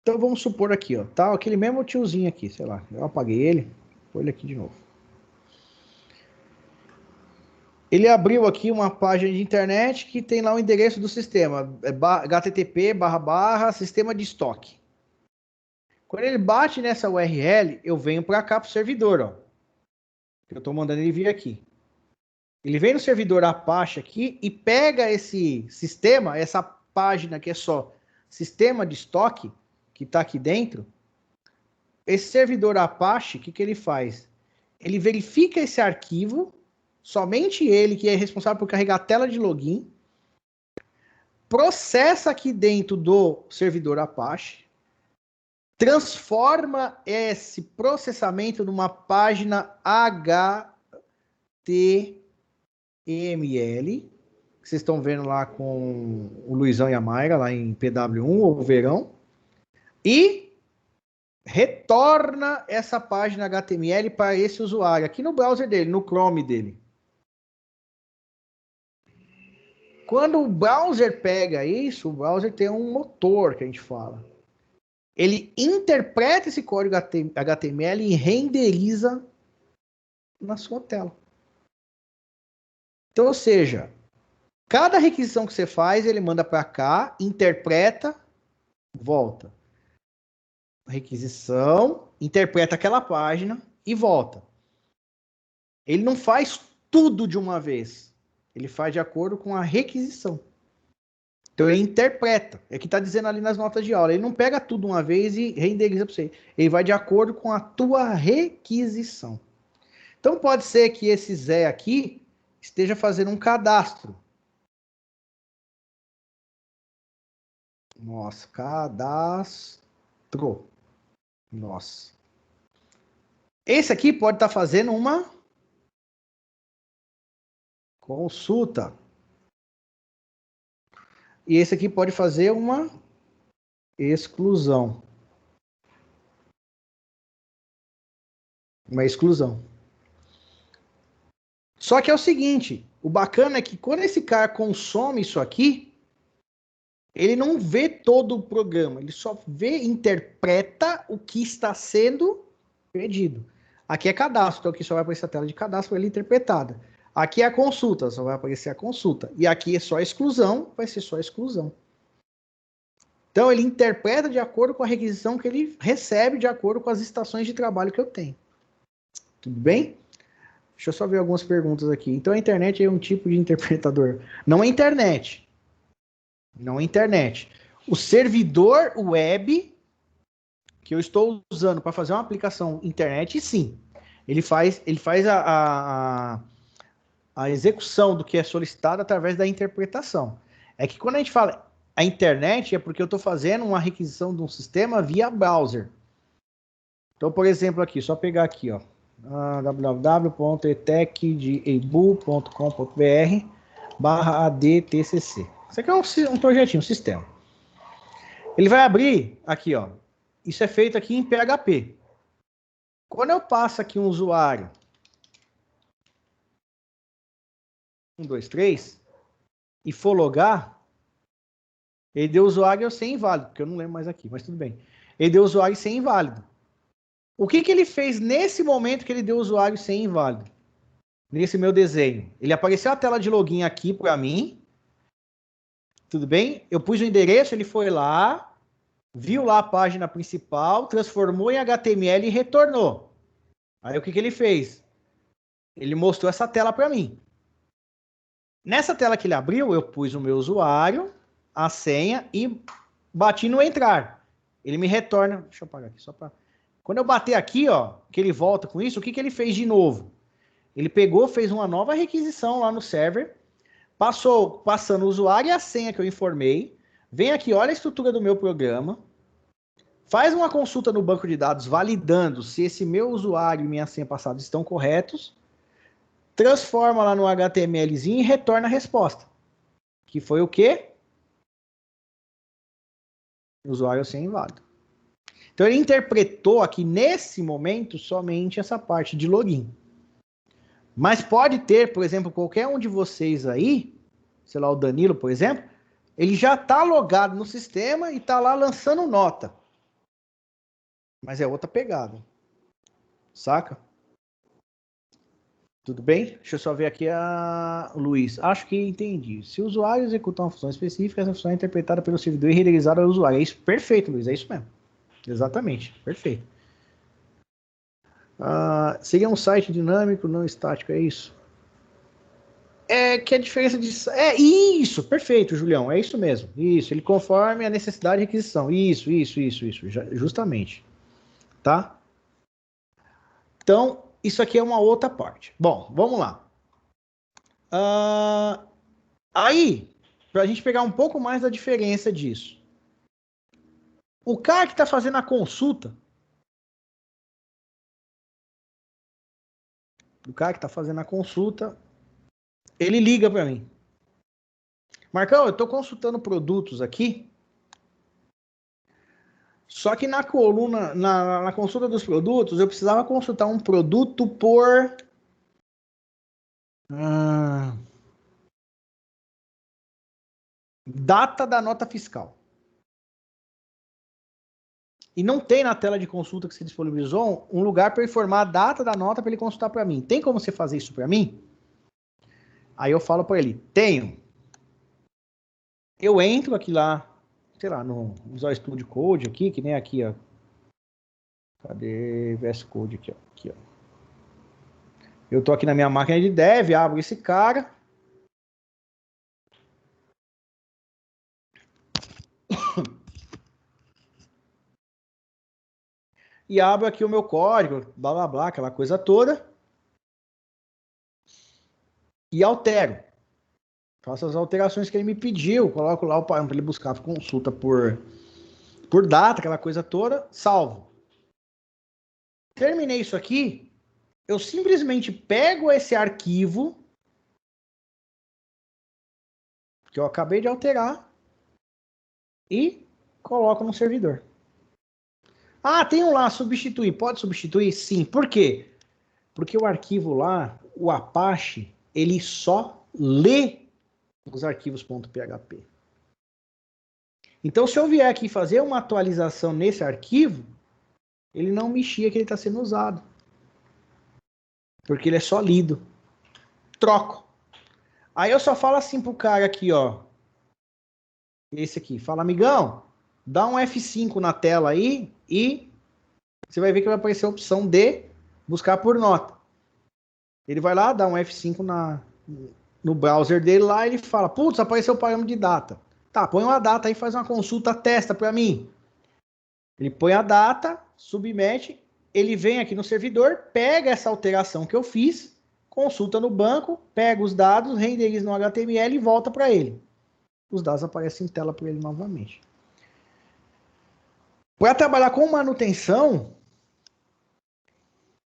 Então, vamos supor aqui, ó, tá? Aquele mesmo tiozinho aqui, sei lá. Eu apaguei ele, vou ele aqui de novo. Ele abriu aqui uma página de internet que tem lá o endereço do sistema, http://sistema de estoque. Quando ele bate nessa URL, eu venho para cá para o servidor, ó. Eu estou mandando ele vir aqui. Ele vem no servidor Apache aqui e pega esse sistema, essa página que é só sistema de estoque, que está aqui dentro. Esse servidor Apache, o que ele faz? Ele verifica esse arquivo, somente ele que é responsável por carregar a tela de login, processa aqui dentro do servidor Apache, transforma esse processamento numa página HTML, que vocês estão vendo lá com o Luizão e a Mayra, lá em PW1 ou Verão, e retorna essa página HTML para esse usuário, aqui no browser dele, no Chrome dele. Quando o browser pega isso, o browser tem um motor que a gente fala. Ele interpreta esse código HTML e renderiza na sua tela. Então, ou seja, cada requisição que você faz, ele manda para cá, interpreta, volta. Requisição, interpreta aquela página e volta. Ele não faz tudo de uma vez. Ele faz de acordo com a requisição. Então ele interpreta. É o que está dizendo ali nas notas de aula. Ele não pega tudo uma vez e renderiza para você. Ele vai de acordo com a tua requisição. Então pode ser que esse Zé aqui esteja fazendo um cadastro. Nossa, cadastro. Nossa. Esse aqui pode estar fazendo uma consulta. E esse aqui pode fazer uma exclusão. Uma exclusão. Só que é o seguinte, o bacana é que quando esse cara consome isso aqui, ele não vê todo o programa, ele só vê, interpreta o que está sendo pedido. Aqui é cadastro, então aqui só vai aparecer a tela de cadastro para ele interpretada. Aqui é a consulta, só vai aparecer a consulta. E aqui é só a exclusão, vai ser só a exclusão. Então ele interpreta de acordo com a requisição que ele recebe, de acordo com as estações de trabalho que eu tenho. Tudo bem? Deixa eu só ver algumas perguntas aqui. Então a internet é um tipo de interpretador. Não é internet. Não é internet. O servidor web que eu estou usando para fazer uma aplicação internet, sim. Ele faz a execução do que é solicitado através da interpretação. É que quando a gente fala a internet, é porque eu estou fazendo uma requisição de um sistema via browser. Então, por exemplo, aqui, só pegar aqui, ó, www.etecdebu.com.br/adtcc. Isso aqui é um projetinho, um sistema. Ele vai abrir aqui, ó. Isso é feito aqui em PHP. Quando eu passo aqui um usuário 1, 2, 3 e for logar, ele deu usuário sem inválido, porque eu não lembro mais aqui, mas tudo bem. Ele deu usuário sem inválido. O que ele fez nesse momento que ele deu usuário sem inválido? Nesse meu desenho. Ele apareceu a tela de login aqui para mim. Tudo bem? Eu pus o endereço, ele foi lá, viu lá a página principal, transformou em HTML e retornou. Aí o que ele fez? Ele mostrou essa tela para mim. Nessa tela que ele abriu, eu pus o meu usuário, a senha e bati no entrar. Ele me retorna. Deixa eu apagar aqui só para. Quando eu bater aqui, ó, que ele volta com isso, o que ele fez de novo? Ele pegou, fez uma nova requisição lá no server, passando o usuário e a senha que eu informei, vem aqui, olha a estrutura do meu programa, faz uma consulta no banco de dados validando se esse meu usuário e minha senha passada estão corretos, transforma lá no HTMLzinho e retorna a resposta. Que foi o quê? Usuário sem inválido. Então ele interpretou aqui nesse momento somente essa parte de login. Mas pode ter, por exemplo, qualquer um de vocês aí, sei lá, o Danilo, por exemplo, ele já está logado no sistema e está lá lançando nota. Mas é outra pegada. Saca? Tudo bem? Deixa eu só ver aqui a Luiz. Acho que entendi. Se o usuário executar uma função específica, essa função é interpretada pelo servidor e renderizada ao usuário. É isso? Perfeito, Luiz. É isso mesmo. Exatamente. Perfeito. Seria um site dinâmico, não estático. É isso? É que a diferença de... É isso. Perfeito, Julião. É isso mesmo. Isso. Ele conforme a necessidade de requisição. Isso. Justamente. Tá? Então, isso aqui é uma outra parte. Bom, vamos lá. Aí, para a gente pegar um pouco mais da diferença disso. O cara que está fazendo a consulta, ele liga para mim. Marcão, eu estou consultando produtos aqui Só que na coluna, na consulta dos produtos, eu precisava consultar um produto por data da nota fiscal. E não tem na tela de consulta que você disponibilizou um lugar para informar a data da nota para ele consultar para mim. Tem como você fazer isso para mim? Aí eu falo para ele, tenho. Eu entro aqui lá, sei lá, no Visual Studio Code aqui, que nem aqui, ó. Cadê VS Code aqui, ó. Aqui, ó. Eu tô aqui na minha máquina de dev, abro esse cara. E abro aqui o meu código, blá blá blá, aquela coisa toda. E altero. Faço as alterações que ele me pediu. Coloco lá o parâmetro para ele buscar consulta por data, aquela coisa toda. Salvo. Terminei isso aqui. Eu simplesmente pego esse arquivo que eu acabei de alterar e coloco no servidor. Ah, tem um lá, substituir. Pode substituir? Sim. Por quê? Porque o arquivo lá, o Apache, ele só lê os arquivos .php. Então, se eu vier aqui fazer uma atualização nesse arquivo, ele não mexia que ele está sendo usado. Porque ele é só lido. Troco. Aí eu só falo assim pro cara aqui, ó. Esse aqui. Fala, amigão, dá um F5 na tela aí e você vai ver que vai aparecer a opção de buscar por nota. Ele vai lá, dá um F5 no browser dele lá e ele fala, putz, apareceu o parâmetro de data. Tá, põe uma data aí, faz uma consulta, testa para mim. Ele põe a data, submete, ele vem aqui no servidor, pega essa alteração que eu fiz, consulta no banco, pega os dados, renderiza no HTML e volta para ele. Os dados aparecem em tela para ele novamente. Para trabalhar com manutenção,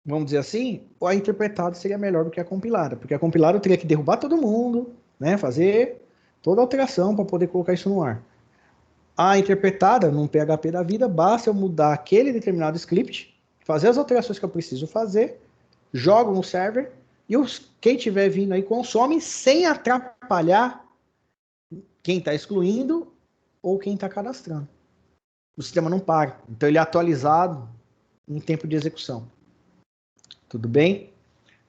vamos dizer assim, a interpretada seria melhor do que a compilada, porque a compilada eu teria que derrubar todo mundo, né, fazer toda a alteração para poder colocar isso no ar. A interpretada, num PHP da vida, basta eu mudar aquele determinado script, fazer as alterações que eu preciso fazer, jogo no server, e quem estiver vindo aí consome sem atrapalhar quem está excluindo ou quem está cadastrando. O sistema não para. Então ele é atualizado em tempo de execução. Tudo bem?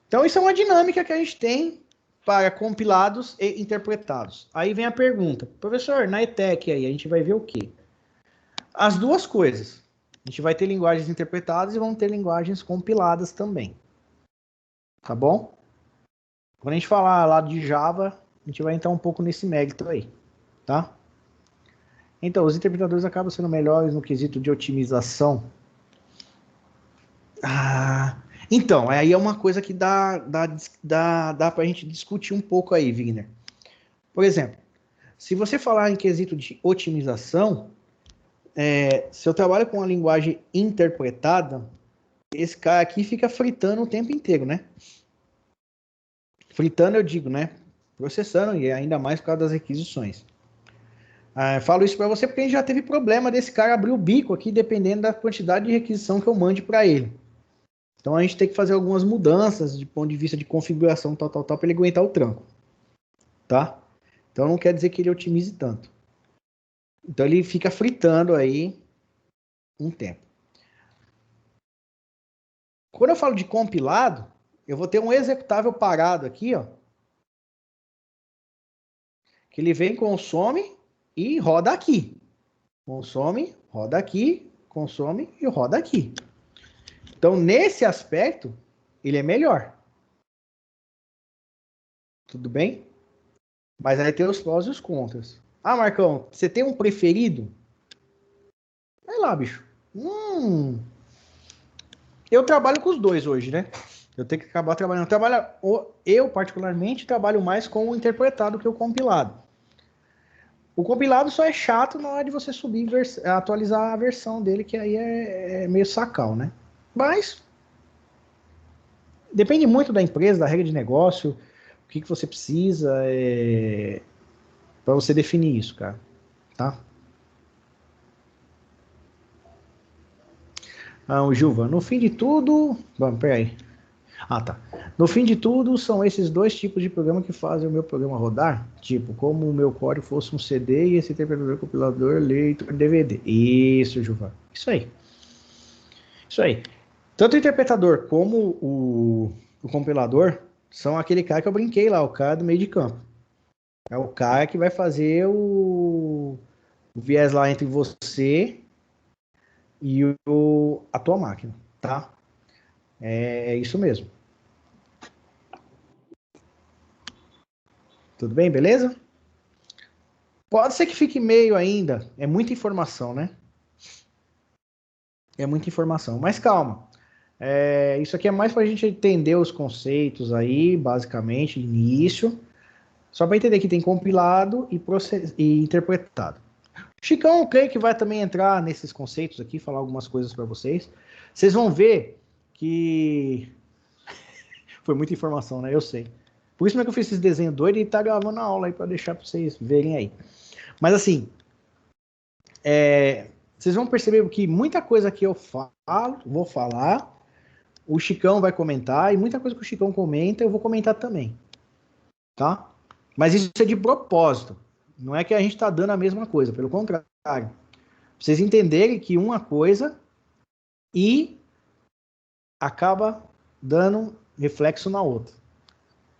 Então isso é uma dinâmica que a gente tem para compilados e interpretados. Aí vem a pergunta, professor, na ETEC aí a gente vai ver o quê? As duas coisas. A gente vai ter linguagens interpretadas e vamos ter linguagens compiladas também. Tá bom? Quando a gente falar lá de Java, a gente vai entrar um pouco nesse mérito aí. Tá? Então, os interpretadores acabam sendo melhores no quesito de otimização. Então, aí é uma coisa que dá para a gente discutir um pouco aí, Wigner. Por exemplo, se você falar em quesito de otimização, se eu trabalho com uma linguagem interpretada, esse cara aqui fica fritando o tempo inteiro, né? Fritando, eu digo, né? Processando, e ainda mais por causa das requisições. Falo isso para você porque a gente já teve problema desse cara abrir o bico aqui, dependendo da quantidade de requisição que eu mande para ele. Então a gente tem que fazer algumas mudanças de ponto de vista de configuração, tal, para ele aguentar o tranco. Tá? Então não quer dizer que ele otimize tanto. Então ele fica fritando aí um tempo. Quando eu falo de compilado, eu vou ter um executável parado aqui, ó. Que ele vem, consome e roda aqui. Consome, roda aqui, consome e roda aqui. Então, nesse aspecto, ele é melhor. Tudo bem? Mas aí tem os prós e os contras. Ah, Marcão, você tem um preferido? Vai lá, bicho. Eu trabalho com os dois hoje, né? Eu tenho que acabar trabalhando. Eu, particularmente, trabalho mais com o interpretado que o compilado. O compilado só é chato na hora de você subir, atualizar a versão dele, que aí é meio sacal, né? Mas depende muito da empresa, da regra de negócio, o que você precisa para você definir isso, cara. Tá? o Gilvan, no fim de tudo... Vamos, peraí. Ah, tá. No fim de tudo, são esses dois tipos de programa que fazem o meu programa rodar. Tipo, como o meu código fosse um CD e esse interpretador, compilador, leitor, DVD. Isso, Gilvan. Isso aí. Isso aí. Tanto o interpretador como o compilador são aquele cara que eu brinquei lá, o cara do meio de campo. É o cara que vai fazer o viés lá entre você e a tua máquina, tá? É isso mesmo. Tudo bem, beleza? Pode ser que fique meio ainda. É muita informação, né? É muita informação. Mas calma. Isso aqui é mais para a gente entender os conceitos aí, basicamente, início. Só para entender que tem compilado e interpretado. Chicão, eu creio que vai também entrar nesses conceitos aqui, falar algumas coisas para vocês. Vocês vão ver que foi muita informação, né? Eu sei. Por isso mesmo que eu fiz esses desenhos doidos e tá gravando a aula aí para deixar para vocês verem aí. Mas assim, vocês vão perceber que muita coisa que eu vou falar, o Chicão vai comentar, e muita coisa que o Chicão comenta, eu vou comentar também. Tá? Mas isso é de propósito. Não é que a gente está dando a mesma coisa, pelo contrário. Pra vocês entenderem que uma coisa e acaba dando reflexo na outra.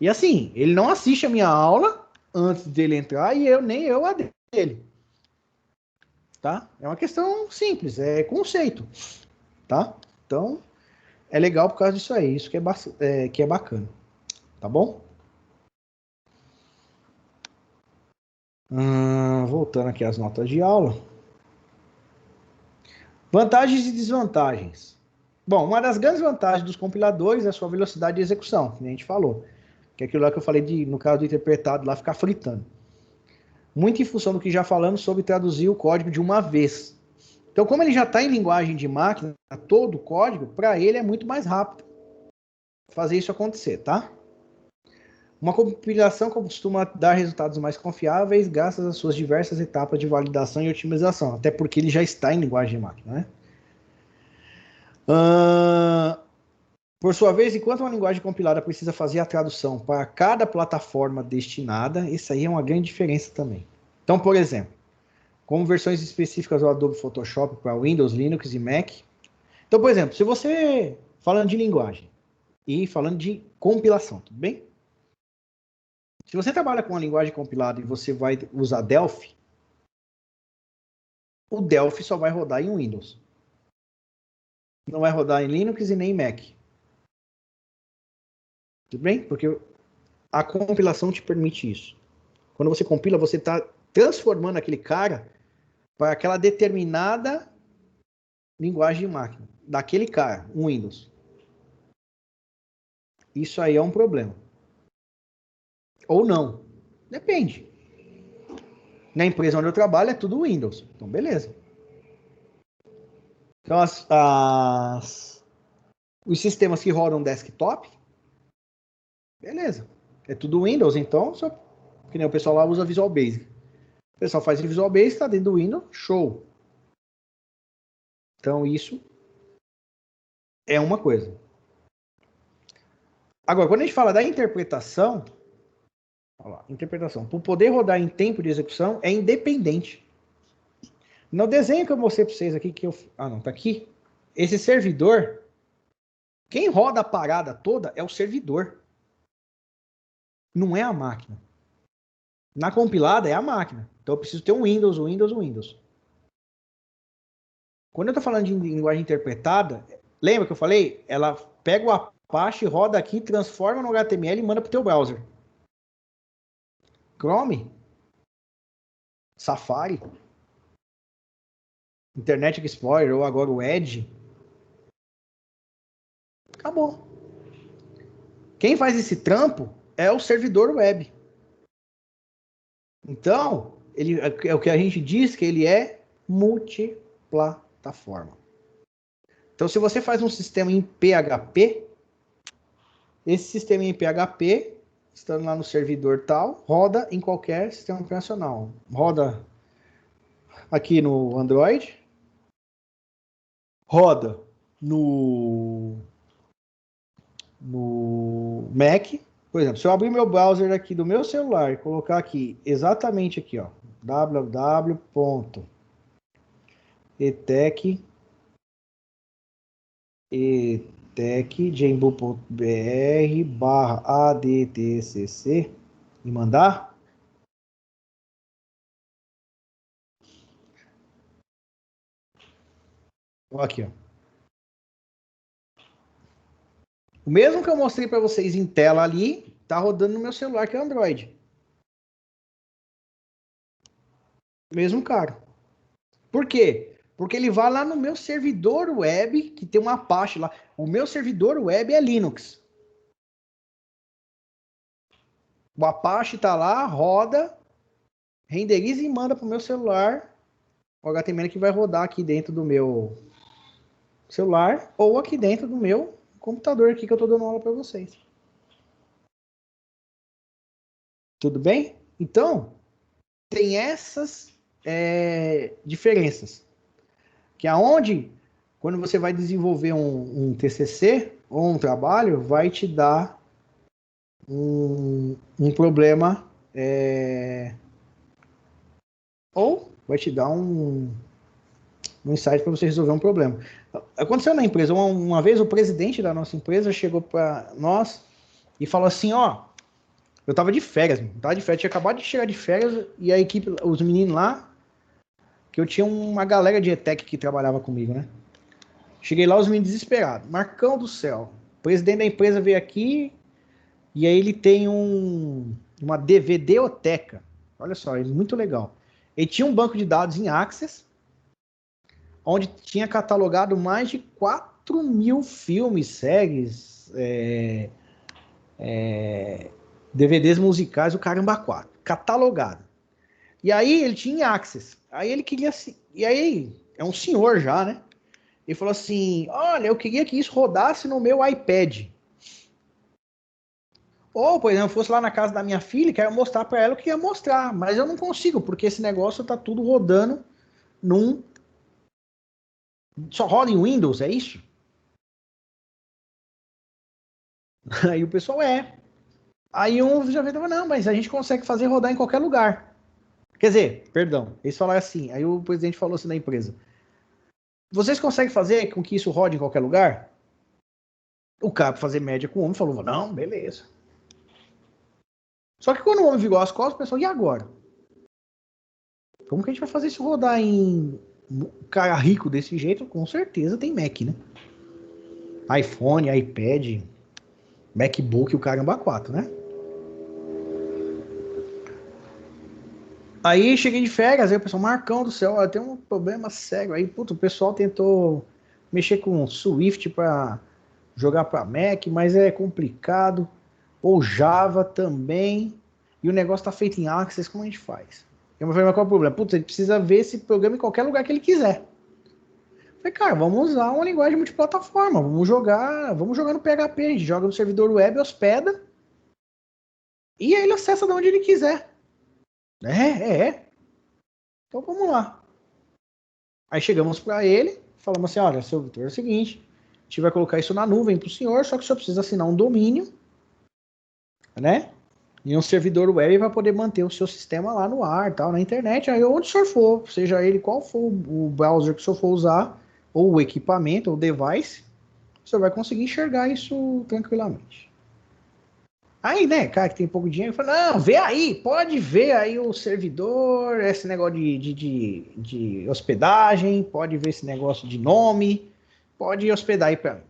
E assim, ele não assiste a minha aula antes dele entrar e nem eu a dele. Tá? É uma questão simples, é conceito. Tá? Então, é legal por causa disso aí. Isso que é bacana. Tá bom? Voltando aqui às notas de aula. Vantagens e desvantagens. Bom, uma das grandes vantagens dos compiladores é a sua velocidade de execução, que a gente falou. Que é aquilo lá que eu falei no caso do interpretado, lá ficar fritando. Muito em função do que já falamos sobre traduzir o código de uma vez. Então, como ele já está em linguagem de máquina, todo o código, para ele é muito mais rápido fazer isso acontecer, tá? Uma compilação costuma dar resultados mais confiáveis graças às suas diversas etapas de validação e otimização, até porque ele já está em linguagem de máquina, né? Por sua vez, enquanto uma linguagem compilada precisa fazer a tradução para cada plataforma destinada, isso aí é uma grande diferença também. Então, por exemplo, como versões específicas do Adobe Photoshop para Windows, Linux e Mac. Então, por exemplo, se você, falando de linguagem e falando de compilação, tudo bem? Se você trabalha com uma linguagem compilada e você vai usar Delphi, o Delphi só vai rodar em Windows. Não vai rodar em Linux e nem em Mac. Tudo bem? Porque a compilação te permite isso. Quando você compila, você está transformando aquele cara para aquela determinada linguagem de máquina. Daquele cara, um Windows. Isso aí é um problema. Ou não. Depende. Na empresa onde eu trabalho é tudo Windows. Então, beleza. Então, os sistemas que rodam desktop, beleza. É tudo Windows, então, só que nem o pessoal lá usa Visual Basic. O pessoal faz Visual Basic, está dentro do Windows, show. Então, isso é uma coisa. Agora, quando a gente fala da interpretação, por poder rodar em tempo de execução, é independente. No desenho que eu mostrei para vocês aqui, tá aqui. Esse servidor, quem roda a parada toda é o servidor. Não é a máquina. Na compilada é a máquina. Então eu preciso ter um Windows. Quando eu estou falando de linguagem interpretada, lembra que eu falei? Ela pega o Apache, roda aqui, transforma no HTML e manda para o teu browser. Chrome, Safari, Internet Explorer ou agora o Edge. Acabou. Quem faz esse trampo é o servidor web. Então, é o que a gente diz que ele é multiplataforma. Então, se você faz um sistema em PHP, esse sistema em PHP, estando lá no servidor tal, roda em qualquer sistema operacional. Roda aqui no Android, roda no Mac. Por exemplo, se eu abrir meu browser aqui do meu celular e colocar aqui, exatamente aqui, ó, www.etecjambu.br/adtcc e mandar. Aqui, ó. O mesmo que eu mostrei para vocês em tela ali, tá rodando no meu celular que é Android. Mesmo cara. Por quê? Porque ele vai lá no meu servidor web, que tem uma Apache lá. O meu servidor web é Linux. O Apache tá lá, roda, renderiza e manda pro meu celular o HTML que vai rodar aqui dentro do meu celular ou aqui dentro do meu computador aqui que eu tô dando aula para vocês. Tudo bem? Então, tem essas diferenças. Que aonde, quando você vai desenvolver um TCC ou um trabalho, vai te dar um problema, ou vai te dar um insight para você resolver um problema. Aconteceu na empresa, uma vez o presidente da nossa empresa chegou para nós e falou assim, ó, eu tava de férias, tinha acabado de chegar de férias e a equipe, os meninos lá, que eu tinha uma galera de ETEC que trabalhava comigo, né? Cheguei lá, os meninos desesperados. Marcão do céu, o presidente da empresa veio aqui e aí ele tem uma DVDoteca. Olha só, é muito legal. Ele tinha um banco de dados em Access, onde tinha catalogado mais de 4.000 filmes, séries, DVDs musicais, o caramba 4, catalogado. E aí ele tinha Access. Aí ele queria... E aí, é um senhor já, né? Ele falou assim, olha, eu queria que isso rodasse no meu iPad. Ou, por exemplo, fosse lá na casa da minha filha, quero mostrar para ela o que ia mostrar. Mas eu não consigo, porque esse negócio tá tudo rodando num... Só roda em Windows, é isso? Aí o pessoal Aí um já veio, não, mas a gente consegue fazer rodar em qualquer lugar. Quer dizer, perdão, eles falaram assim. Aí o presidente falou assim na empresa: vocês conseguem fazer com que isso rode em qualquer lugar? O cara, para fazer média com o homem, falou: não, beleza. Só que quando o homem virou as costas, o pessoal, e agora? Como que a gente vai fazer isso rodar em cara rico desse jeito? Com certeza tem Mac, né? iPhone, iPad, MacBook, o caramba 4, né? Aí cheguei de férias, aí o pessoal, Marcão do céu, ó, tem um problema sério. Aí, puto, o pessoal tentou mexer com Swift para jogar para Mac, mas é complicado. Ou Java também. E o negócio tá feito em Access, como a gente faz? Eu falei, mas qual é o problema? Putz, ele precisa ver esse programa em qualquer lugar que ele quiser. Eu falei, cara, vamos usar uma linguagem multiplataforma. Vamos jogar no PHP, a gente joga no servidor web, hospeda. E aí ele acessa de onde ele quiser. Então vamos lá. Aí chegamos para ele, falamos assim, olha, seu Vitor, é o seguinte, a gente vai colocar isso na nuvem para o senhor, só que o senhor precisa assinar um domínio, né? E um servidor web para poder manter o seu sistema lá no ar, tal, na internet, aí onde o senhor for, seja ele qual for o browser que o senhor for usar, ou o equipamento, ou o device, o senhor vai conseguir enxergar isso tranquilamente. Aí, né, cara que tem pouco dinheiro, fala, não, vê aí, pode ver aí o servidor, esse negócio de hospedagem, pode ver esse negócio de nome, pode hospedar aí pra mim.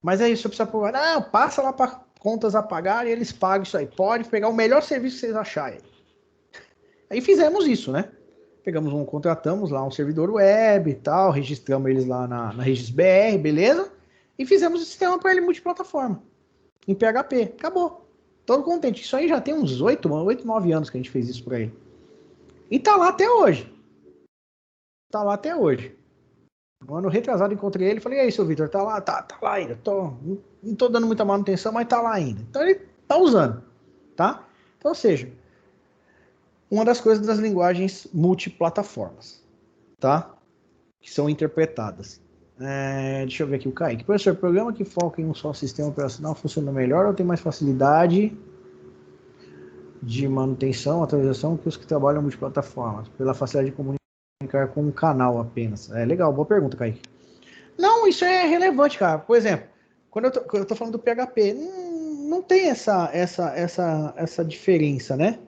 Mas aí você precisa provar, não, passa lá para contas a pagar e eles pagam isso aí. Pode pegar o melhor serviço que vocês acharem. Aí fizemos isso, né? Contratamos lá um servidor web e tal, registramos eles lá na RegisBR, beleza? E fizemos o sistema para ele multiplataforma, em PHP. Acabou. Todo contente. Isso aí já tem uns 8, 9 anos que a gente fez isso pra ele. E tá lá até hoje. No ano retrasado encontrei ele e falei, e aí, seu Vitor, tá lá? Tá lá ainda. Não tô dando muita manutenção, mas tá lá ainda. Então ele tá usando, tá? Então, ou seja, uma das coisas das linguagens multiplataformas, tá? Que são interpretadas. Deixa eu ver aqui o Kaique. Professor, programa que foca em um só sistema operacional funciona melhor ou tem mais facilidade de manutenção, atualização que os que trabalham multiplataformas, pela facilidade de comunicar com um canal apenas? Legal, boa pergunta, Kaique. Não, isso é relevante, cara. Por exemplo, quando eu tô falando do PHP, não tem essa diferença, né?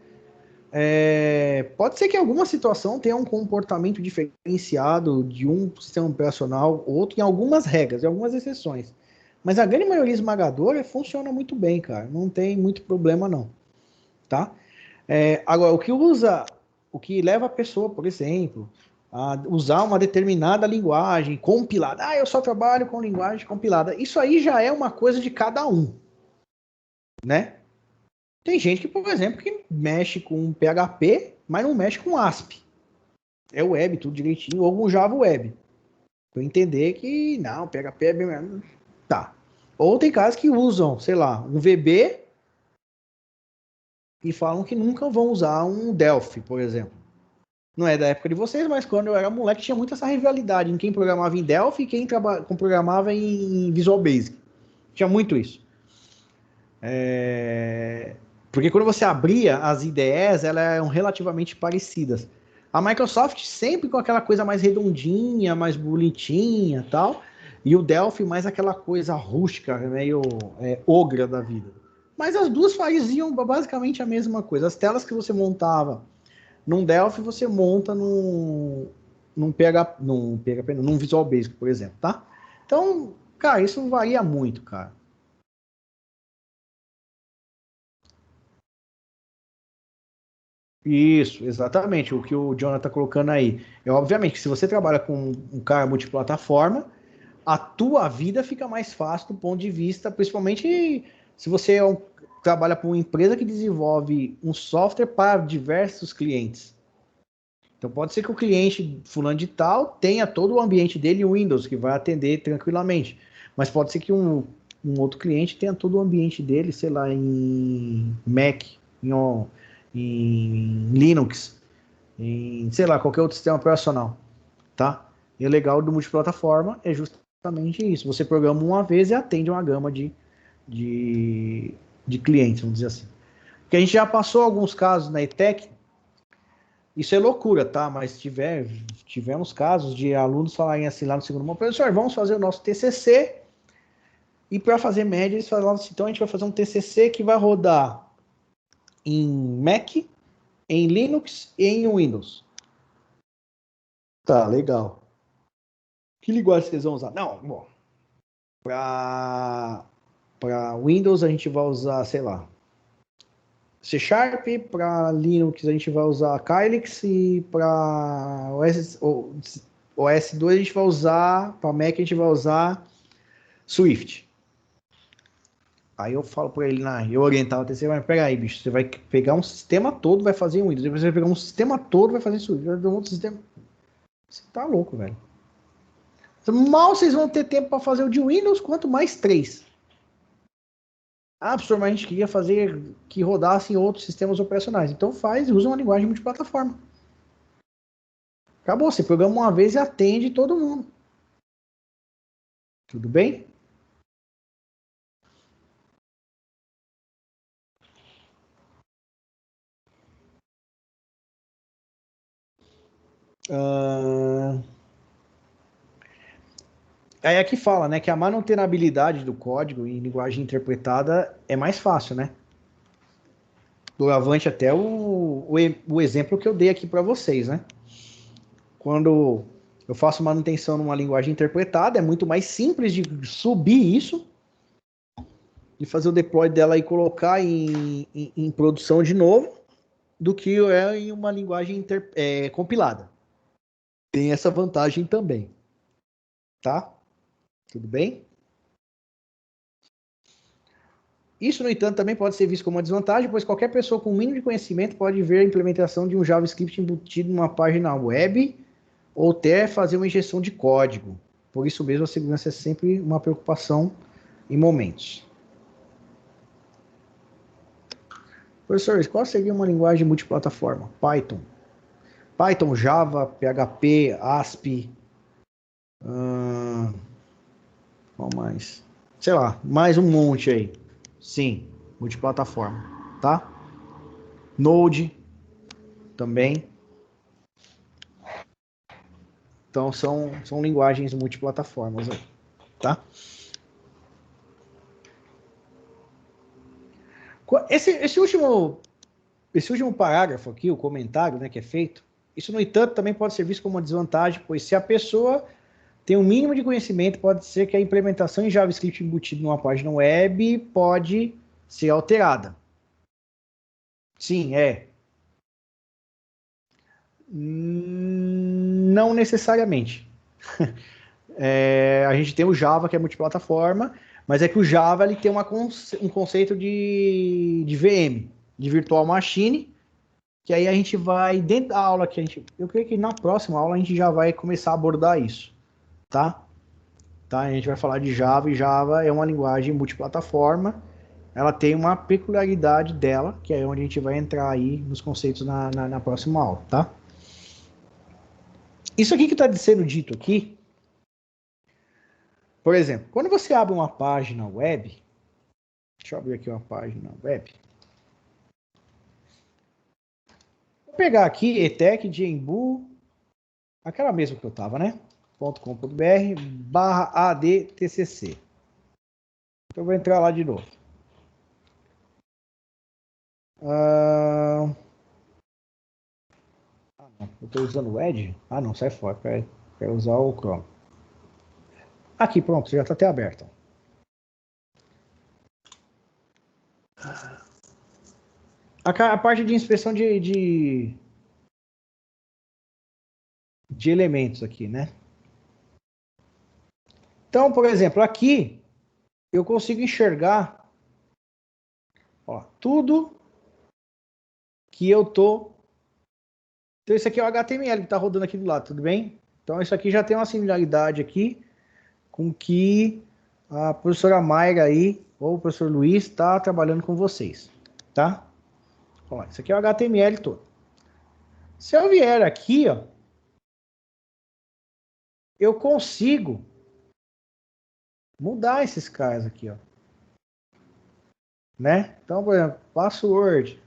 Pode ser que em alguma situação tenha um comportamento diferenciado de um sistema operacional ou outro, em algumas regras, em algumas exceções. Mas a grande maioria esmagadora funciona muito bem, cara. Não tem muito problema, não. Tá? Agora, o que leva a pessoa, por exemplo, a usar uma determinada linguagem compilada. Eu só trabalho com linguagem compilada. Isso aí já é uma coisa de cada um, né? Tem gente que, por exemplo, que mexe com PHP, mas não mexe com ASP. É web, tudo direitinho, ou com Java Web. Para entender que, não, PHP é bem... Tá. Ou tem caras que usam, sei lá, um VB e falam que nunca vão usar um Delphi, por exemplo. Não é da época de vocês, mas quando eu era moleque tinha muito essa rivalidade em quem programava em Delphi e quem programava em Visual Basic. Tinha muito isso. Porque quando você abria as IDEs, elas eram relativamente parecidas. A Microsoft sempre com aquela coisa mais redondinha, mais bonitinha e tal, e o Delphi mais aquela coisa rústica, meio ogra da vida. Mas as duas faziam basicamente a mesma coisa. As telas que você montava num Delphi, você monta num Visual Basic, por exemplo, tá? Então, cara, isso varia muito, cara. Isso, exatamente. O que o Jonathan está colocando aí. Obviamente que se você trabalha com um cara multiplataforma, a tua vida fica mais fácil do ponto de vista, principalmente se você trabalha para uma empresa que desenvolve um software para diversos clientes. Então pode ser que o cliente fulano de tal tenha todo o ambiente dele em Windows, que vai atender tranquilamente. Mas pode ser que um outro cliente tenha todo o ambiente dele, sei lá, em Mac, em Linux, em, sei lá, qualquer outro sistema operacional, tá? E o legal do multiplataforma é justamente isso. Você programa uma vez e atende uma gama de clientes, vamos dizer assim. Porque a gente já passou alguns casos na ETEC, isso é loucura, tá? Mas tivemos casos de alunos falarem assim lá no segundo momento, professor, vamos fazer o nosso TCC, e para fazer média eles falaram assim, então a gente vai fazer um TCC que vai rodar em Mac, em Linux e em Windows. Tá, legal. Que linguagem vocês vão usar? Não, bom, para Windows a gente vai usar, sei lá, C Sharp, para Linux a gente vai usar Kylix e para OS2 a gente vai usar, para Mac a gente vai usar Swift. Aí eu falo para ele, eu orientava o TC, vai pegar aí, bicho, você vai pegar um sistema todo, vai fazer em Windows, depois você vai pegar um sistema todo, vai fazer em Swift, vai ver um outro sistema. Você tá louco, velho. Mal vocês vão ter tempo para fazer o de Windows, quanto mais 3. Professor, mas a gente queria fazer que rodasse em outros sistemas operacionais. Então usa uma linguagem multiplataforma. Acabou, você programa uma vez e atende todo mundo. Tudo bem? Aí aqui fala, né, que a manutenabilidade do código em linguagem interpretada é mais fácil, né? Doravante até o exemplo que eu dei aqui para vocês, né? Quando eu faço manutenção numa linguagem interpretada, é muito mais simples de subir isso, de fazer o deploy dela e colocar em produção de novo, do que em uma linguagem compilada. Tem essa vantagem também. Tá? Tudo bem? Isso, no entanto, também pode ser visto como uma desvantagem, pois qualquer pessoa com o mínimo de conhecimento pode ver a implementação de um JavaScript embutido numa página web ou até fazer uma injeção de código. Por isso mesmo, a segurança é sempre uma preocupação em momentos. Professores, qual seria uma linguagem multiplataforma? Python. Python, Java, PHP, ASP, Qual mais? Sei lá, mais um monte aí. Sim, multiplataforma, tá? Node também. Então são linguagens multiplataformas aí, tá? Esse último parágrafo aqui, o comentário, né, que é feito, isso, no entanto, também pode ser visto como uma desvantagem, pois se a pessoa tem um mínimo de conhecimento, pode ser que a implementação em JavaScript embutido numa página web pode ser alterada. Sim, é. Não necessariamente. A gente tem o Java, que é multiplataforma, mas é que o Java ele tem um conceito de VM, de Virtual Machine, que aí a gente vai, dentro da aula que eu creio que na próxima aula a gente já vai começar a abordar isso, tá? A gente vai falar de Java, e Java é uma linguagem multiplataforma, ela tem uma peculiaridade dela, que é onde a gente vai entrar aí nos conceitos na próxima aula, tá? Isso aqui que está sendo dito aqui, por exemplo, quando você abre uma página web, deixa eu abrir aqui uma página web, vou pegar aqui etec de Embu, aquela mesma que eu estava, né? .com.br/adtcc. Então eu vou entrar lá de novo. Não, eu estou usando o Edge? Não, sai fora. Quero usar o Chrome. Aqui, pronto, já está até aberto. A parte de inspeção de elementos aqui, né? Então, por exemplo, aqui eu consigo enxergar, ó, tudo que eu tô. Então, isso aqui é o HTML que está rodando aqui do lado, tudo bem? Então, isso aqui já tem uma similaridade aqui com que a professora Mayra aí, ou o professor Luiz, está trabalhando com vocês, tá? Ó, isso aqui é o HTML todo. Se eu vier aqui, ó, eu consigo mudar esses caras aqui, ó. Né? Então, por exemplo, password.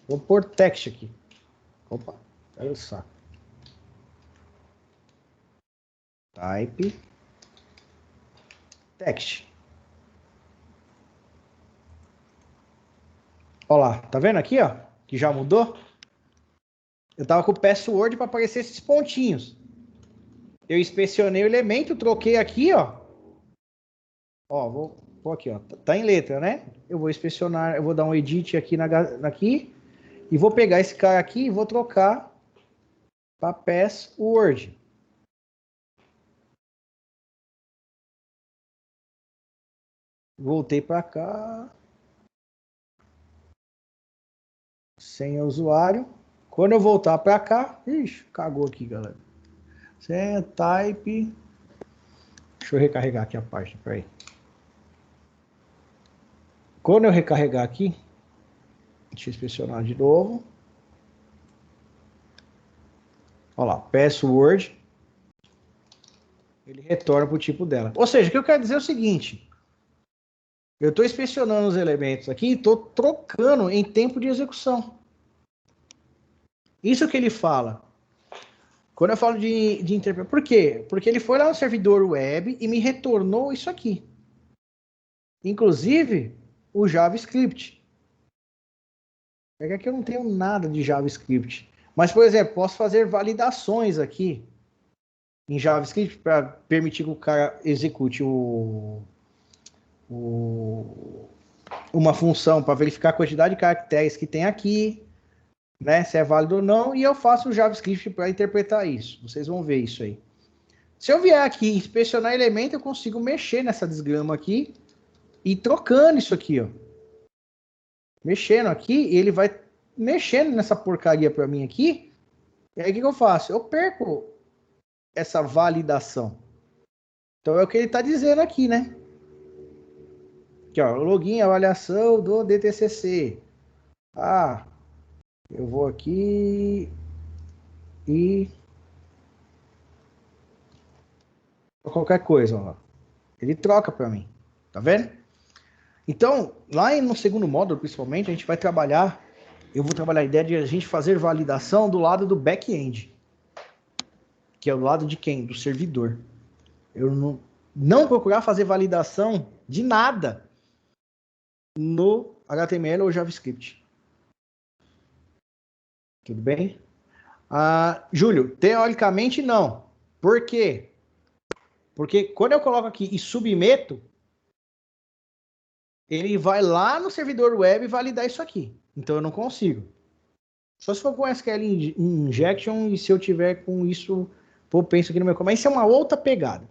Vou pôr text aqui. Opa, olha só. Type text. Olha lá, tá vendo aqui, ó? Que já mudou? Eu tava com o password para aparecer esses pontinhos. Eu inspecionei o elemento, troquei aqui, ó. Ó, vou pôr aqui, ó. Tá em letra, né? Eu vou inspecionar, eu vou dar um edit aqui aqui e vou pegar esse cara aqui e vou trocar para password. Voltei para cá. Senha usuário. Quando eu voltar para cá, ixi, cagou aqui, galera. Senha, type. Deixa eu recarregar aqui a página, peraí. Quando eu recarregar aqui, deixa eu inspecionar de novo. Olha lá, password. Ele retorna para o tipo dela. Ou seja, o que eu quero dizer é o seguinte. Eu estou inspecionando os elementos aqui e estou trocando em tempo de execução. Isso que ele fala. Quando eu falo de interpretação. Por quê? Porque ele foi lá no servidor web e me retornou isso aqui. Inclusive, o JavaScript. É que eu não tenho nada de JavaScript. Mas, por exemplo, posso fazer validações aqui em JavaScript para permitir que o cara execute uma função para verificar a quantidade de caracteres que tem aqui, né, se é válido ou não, e eu faço o JavaScript para interpretar isso. Vocês vão ver isso aí. Se eu vier aqui inspecionar elemento, eu consigo mexer nessa desgrama aqui e trocando isso aqui, ó. Mexendo aqui, ele vai mexendo nessa porcaria para mim aqui. E aí o que eu faço? Eu perco essa validação. Então é o que ele está dizendo aqui, né? Aqui, ó, login, avaliação do DTCC. Eu vou aqui e qualquer coisa, ó. Ele troca para mim. Tá vendo? Então, lá no segundo módulo, principalmente, a gente vai trabalhar, eu vou trabalhar a ideia de a gente fazer validação do lado do back-end. Que é o lado de quem? Do servidor. Eu não procurar fazer validação de nada no HTML ou JavaScript. Tudo bem? Júlio, teoricamente não. Por quê? Porque quando eu coloco aqui e submeto, ele vai lá no servidor web validar isso aqui. Então eu não consigo. Só se for com SQL Injection e se eu tiver com isso, pô, penso aqui no meu... Mas isso é uma outra pegada.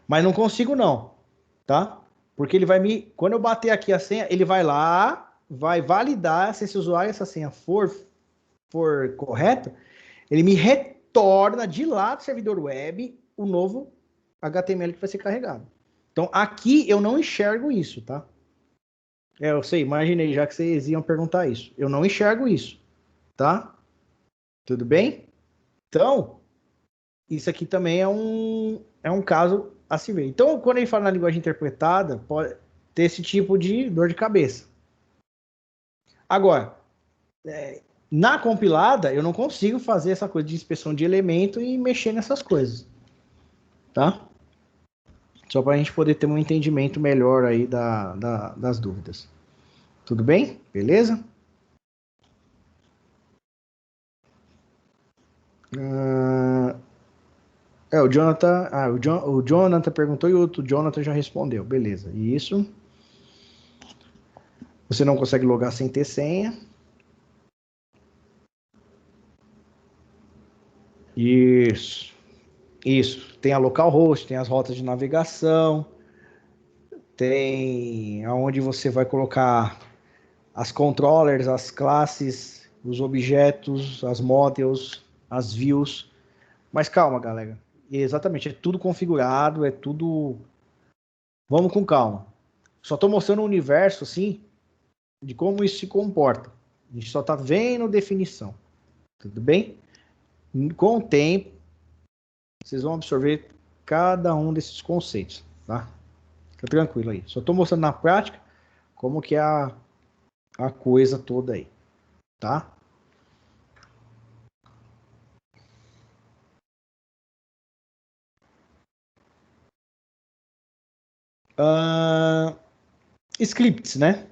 Mas não consigo não, tá? Porque ele vai me... Quando eu bater aqui a senha, ele vai lá, vai validar se esse usuário, essa senha for correta, ele me retorna de lá do servidor web o novo HTML que vai ser carregado. Então, aqui eu não enxergo isso, tá? Eu sei, imaginei já que vocês iam perguntar isso. Eu não enxergo isso, tá? Tudo bem? Então, isso aqui também é um caso a se ver. Então, quando ele fala na linguagem interpretada, pode ter esse tipo de dor de cabeça. Agora, na compilada, eu não consigo fazer essa coisa de inspeção de elemento e mexer nessas coisas, tá? Só para a gente poder ter um entendimento melhor aí das dúvidas. Tudo bem? Beleza? O Jonathan, o Jonathan perguntou e o outro Jonathan já respondeu. Beleza, isso. Você não consegue logar sem ter senha. Isso. Isso. Tem a localhost, tem as rotas de navegação, tem aonde você vai colocar as controllers, as classes, os objetos, as models, as views. Mas calma, galera. Exatamente, é tudo configurado, é tudo... Vamos com calma. Só estou mostrando o universo, assim, de como isso se comporta. A gente só está vendo definição. Tudo bem? Com o tempo, vocês vão absorver cada um desses conceitos, tá? Fica tranquilo aí. Só estou mostrando na prática como que é a coisa toda aí, tá? Scripts, né?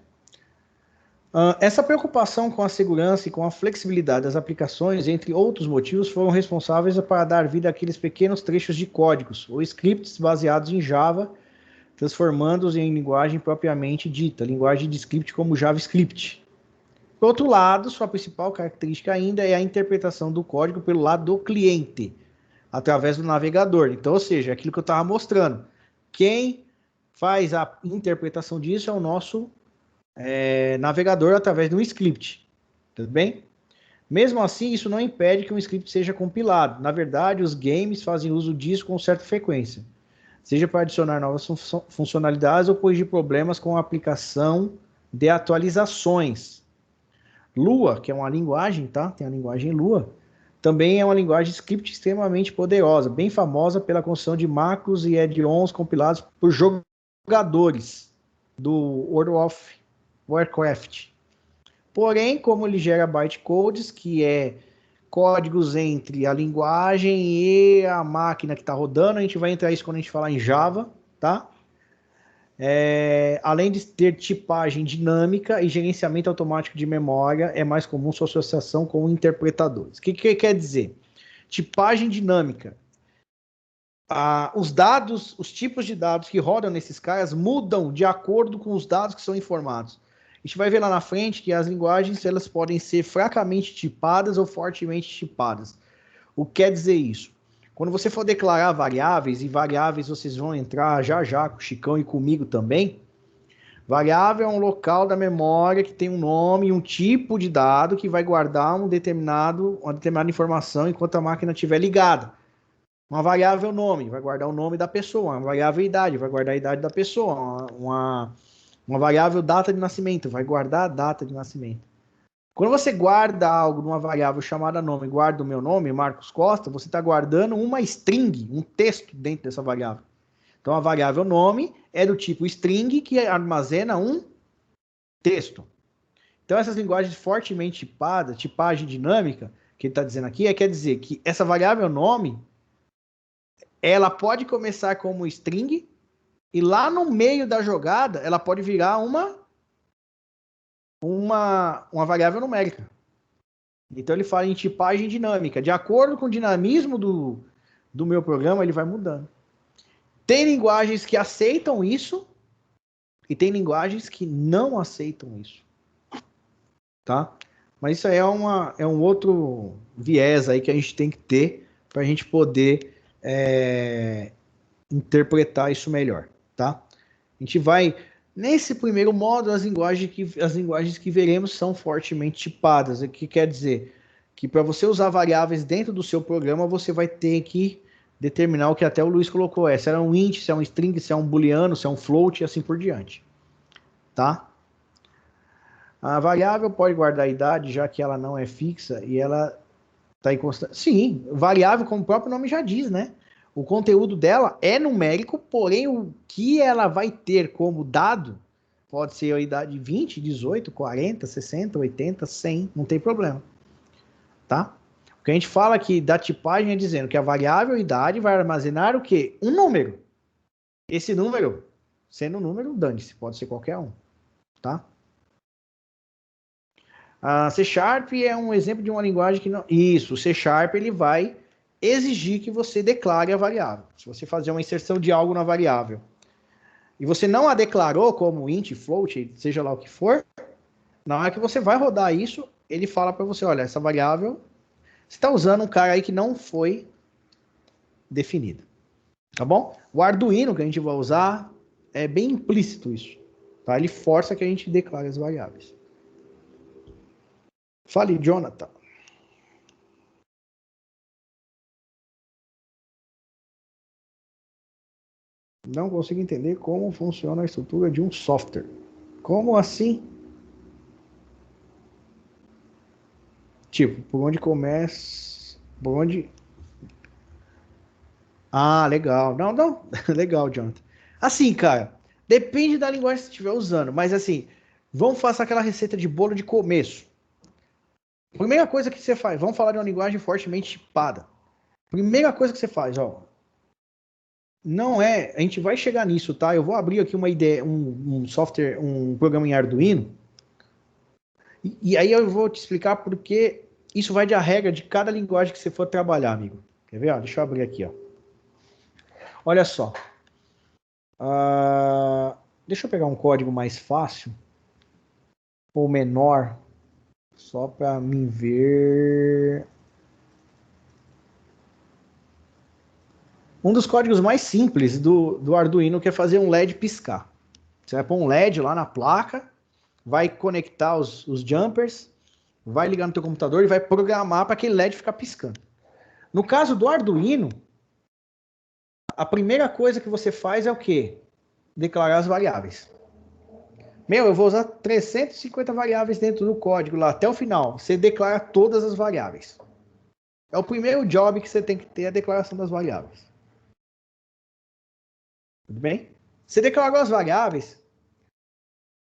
Essa preocupação com a segurança e com a flexibilidade das aplicações, entre outros motivos, foram responsáveis para dar vida àqueles pequenos trechos de códigos ou scripts baseados em Java, transformando-os em linguagem propriamente dita, linguagem de script como JavaScript. Por outro lado, sua principal característica ainda é a interpretação do código pelo lado do cliente, através do navegador. Então, ou seja, aquilo que eu estava mostrando. Quem faz a interpretação disso é o nosso navegador através de um script. Tudo bem? Mesmo assim, isso não impede que um script seja compilado. Na verdade, os games fazem uso disso com certa frequência, seja para adicionar novas funcionalidades ou corrigir problemas com a aplicação de atualizações. Lua, que é uma linguagem, tá? Tem a linguagem Lua, também é uma linguagem script extremamente poderosa, bem famosa pela construção de macros e add-ons compilados por jogadores do World of Warcraft. Porém, como ele gera bytecodes, que é códigos entre a linguagem e a máquina que está rodando, a gente vai entrar isso quando a gente falar em Java, tá? Além de ter tipagem dinâmica e gerenciamento automático de memória, é mais comum sua associação com interpretadores. O que quer dizer? Tipagem dinâmica. Os dados, os tipos de dados que rodam nesses caras mudam de acordo com os dados que são informados. A gente vai ver lá na frente que as linguagens elas podem ser fracamente tipadas ou fortemente tipadas. O que quer dizer isso? Quando você for declarar variáveis, e variáveis vocês vão entrar já com o Chicão e comigo também, variável é um local da memória que tem um nome e um tipo de dado que vai guardar uma determinada informação enquanto a máquina estiver ligada. Uma variável nome, vai guardar o nome da pessoa. Uma variável idade, vai guardar a idade da pessoa. Uma variável data de nascimento, vai guardar a data de nascimento. Quando você guarda algo numa variável chamada nome, guarda o meu nome, Marcos Costa, você está guardando uma string, um texto dentro dessa variável. Então, a variável nome é do tipo string que armazena um texto. Então, essas linguagens fortemente tipadas, tipagem dinâmica, que ele está dizendo aqui, quer dizer que essa variável nome, ela pode começar como string e lá no meio da jogada, ela pode virar uma variável numérica. Então, ele fala em tipagem dinâmica. De acordo com o dinamismo do meu programa, ele vai mudando. Tem linguagens que aceitam isso e tem linguagens que não aceitam isso. Tá? Mas isso aí é um outro viés aí que a gente tem que ter para a gente poder interpretar isso melhor. Tá? A gente vai... Nesse primeiro modo, as linguagens que veremos são fortemente tipadas. O que quer dizer? Que para você usar variáveis dentro do seu programa, você vai ter que determinar o que até o Luiz colocou. Se é um int, se é um string, se é um booleano, se é um float e assim por diante. Tá? A variável pode guardar a idade, já que ela não é fixa e ela está em constante. Sim, variável, como o próprio nome já diz, né? O conteúdo dela é numérico, porém o que ela vai ter como dado pode ser a idade 20, 18, 40, 60, 80, 100, não tem problema. Tá? O que a gente fala aqui da tipagem é dizendo que a variável idade vai armazenar o quê? Um número. Esse número, sendo um número, dane-se, pode ser qualquer um. Tá? A C# é um exemplo de uma linguagem que não... Isso, o C# ele vai exigir que você declare a variável. Se você fazer uma inserção de algo na variável e você não a declarou como int, float, seja lá o que for, na hora que você vai rodar isso, ele fala para você, olha, essa variável, você está usando um cara aí que não foi definido. Tá bom? O Arduino que a gente vai usar é bem implícito isso. Tá? Ele força que a gente declare as variáveis. Fale, Jonathan. Não consigo entender como funciona a estrutura de um software. Como assim? Tipo, por onde começa... Por onde... Ah, legal. Não. Legal, Jonathan. Assim, cara, depende da linguagem que você estiver usando. Mas assim, vamos fazer aquela receita de bolo de começo. Primeira coisa que você faz, vamos falar de uma linguagem fortemente tipada. Primeira coisa que você faz, ó. Não é, a gente vai chegar nisso, tá? Eu vou abrir aqui uma ideia, um software, um programa em Arduino. E aí eu vou te explicar porque isso vai de a regra de cada linguagem que você for trabalhar, amigo. Quer ver? Ó, deixa eu abrir aqui, ó. Olha só. Deixa eu pegar um código mais fácil ou menor, só para mim ver. Um dos códigos mais simples do Arduino que é fazer um LED piscar. Você vai pôr um LED lá na placa, vai conectar os jumpers, vai ligar no teu computador e vai programar para aquele LED ficar piscando. No caso do Arduino, a primeira coisa que você faz é o quê? Declarar as variáveis. Eu vou usar 350 variáveis dentro do código lá até o final. Você declara todas as variáveis. É o primeiro job que você tem que ter, a declaração das variáveis. Tudo bem? Você declarou as variáveis,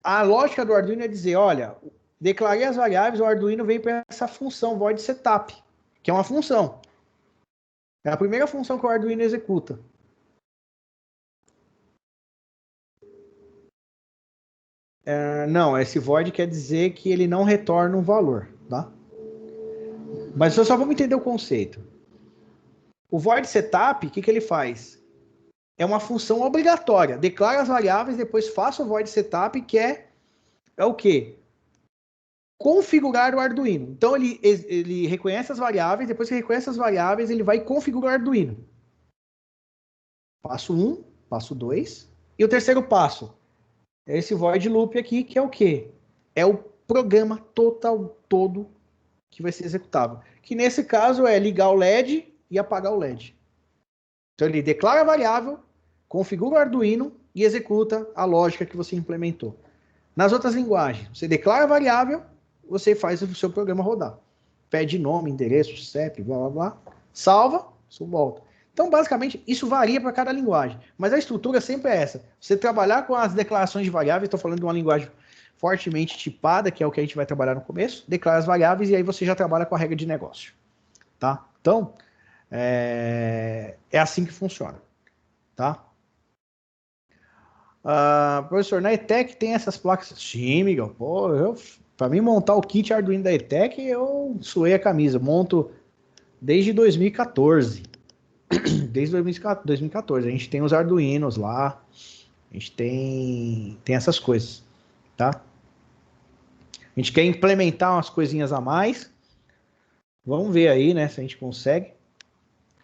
a lógica do Arduino é dizer, olha, declarei as variáveis, o Arduino vem para essa função void setup, que é uma função. É a primeira função que o Arduino executa. Não, esse void quer dizer que ele não retorna um valor, tá? Mas eu só vamos entender o conceito. O void setup, o que ele faz? É uma função obrigatória. Declara as variáveis, depois faça o void setup, que é o quê? Configurar o Arduino. Então, ele reconhece as variáveis, depois que reconhece as variáveis, ele vai configurar o Arduino. Passo 1, passo 2. E o terceiro passo é esse void loop aqui, que é o quê? É o programa todo que vai ser executável. Que nesse caso é ligar o LED e apagar o LED. Então, ele declara a variável, configura o Arduino e executa a lógica que você implementou. Nas outras linguagens, você declara a variável, você faz o seu programa rodar. Pede nome, endereço, CEP, blá, blá, blá. Salva, isso volta. Então, basicamente, isso varia para cada linguagem. Mas a estrutura sempre é essa. Você trabalhar com as declarações de variáveis, estou falando de uma linguagem fortemente tipada, que é o que a gente vai trabalhar no começo, declara as variáveis e aí você já trabalha com a regra de negócio. Tá? Então, é assim que funciona. Tá? Professor, na ETEC tem essas placas? Sim, Miguel. Pô, para mim montar o kit Arduino da ETEC, eu suei a camisa. Monto desde 2014. Desde 2014. A gente tem os Arduinos lá. A gente tem essas coisas. Tá? A gente quer implementar umas coisinhas a mais. Vamos ver aí, né, se a gente consegue.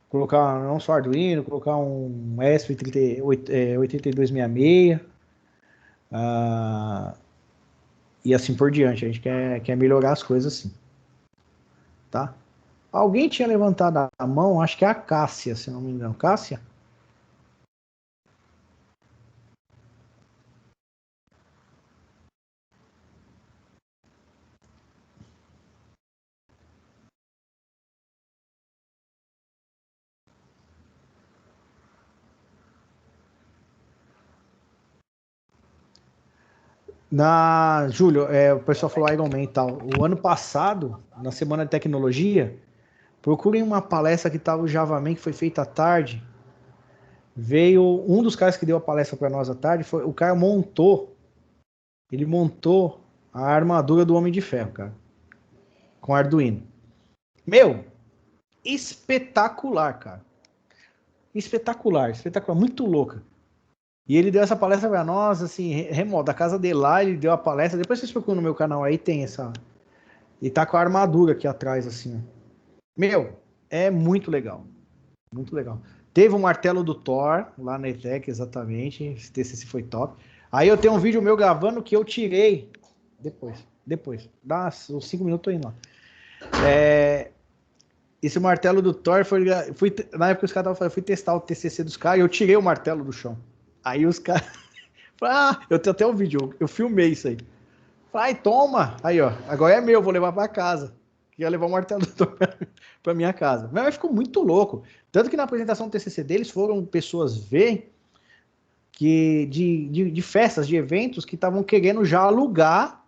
Colocar não só Arduino, colocar um ESP8266. E assim por diante. A gente quer melhorar as coisas assim. Tá? Alguém tinha levantado a mão, acho que é a Cássia, se não me engano. Cássia? Júlio, o pessoal falou Iron Man e tal. O ano passado, na Semana de Tecnologia, procurem uma palestra que estava o JavaMan, que foi feita à tarde. Veio um dos caras que deu a palestra para nós à tarde, o cara ele montou a armadura do Homem de Ferro, cara, com Arduino. Meu, espetacular, cara. Espetacular, muito louca. E ele deu essa palestra para nós, assim, remoto, da casa dele lá, ele deu a palestra. Depois vocês procuram no meu canal aí, tem essa. E tá com a armadura aqui atrás, assim. Meu, é muito legal. Muito legal. Teve um martelo do Thor lá na ETEC, exatamente. Esse TCC foi top. Aí eu tenho um vídeo meu gravando que eu tirei. Depois. Dá uns 5 minutos, tô indo lá. Esse martelo do Thor na época os caras estavam falando, eu fui testar o TCC dos caras e eu tirei o martelo do chão. Aí os caras. Eu tenho até um vídeo, eu filmei isso aí. Falei, toma! Aí, ó, agora é meu, vou levar pra casa. Ia levar o martelo do Thor pra minha casa. Mas ficou muito louco. Tanto que na apresentação do TCC deles foram pessoas ver que de festas, de eventos, que estavam querendo já alugar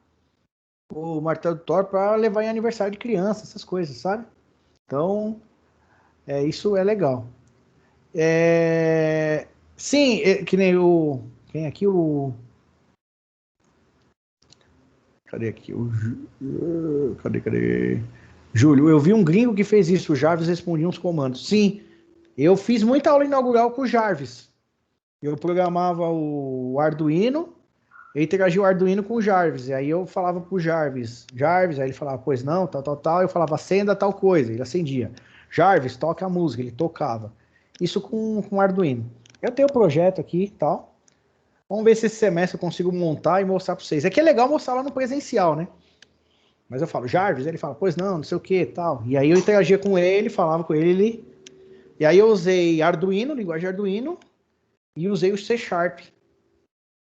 o martelo do Thor pra levar em aniversário de criança, essas coisas, sabe? Então, isso é legal. Sim, que nem o... Quem aqui? Cadê aqui? Cadê? Júlio, eu vi um gringo que fez isso. O Jarvis respondia uns comandos. Sim, eu fiz muita aula inaugural com o Jarvis. Eu programava o Arduino, eu interagia o Arduino com o Jarvis. E aí eu falava pro Jarvis, aí ele falava, pois não, tal. Eu falava, acenda tal coisa, ele acendia. Jarvis, toca a música, ele tocava. Isso com o Arduino. Eu tenho o projeto aqui e tal. Vamos ver se esse semestre eu consigo montar e mostrar para vocês. É que é legal mostrar lá no presencial, né? Mas eu falo, Jarvis, ele fala, pois não sei o que tal. E aí eu interagia com ele, falava com ele. E aí eu usei Arduino, linguagem Arduino, e usei o C Sharp.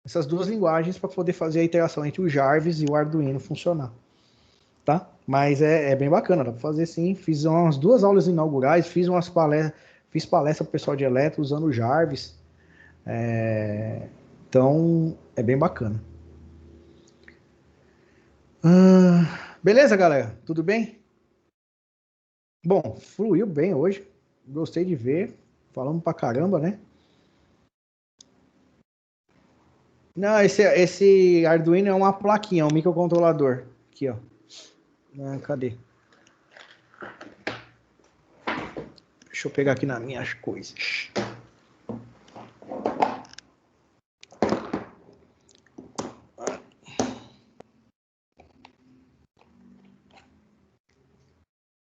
Essas duas linguagens para poder fazer a interação entre o Jarvis e o Arduino funcionar. Tá? Mas é bem bacana, dá para fazer sim. Fiz umas 2 aulas inaugurais, fiz palestra pro pessoal de eletro usando o Jarvis. Então, é bem bacana. Beleza, galera? Tudo bem? Bom, fluiu bem hoje. Gostei de ver. Falamos pra caramba, né? Não, esse Arduino é uma plaquinha, um microcontrolador. Aqui, ó. Cadê? Deixa eu pegar aqui nas minhas coisas.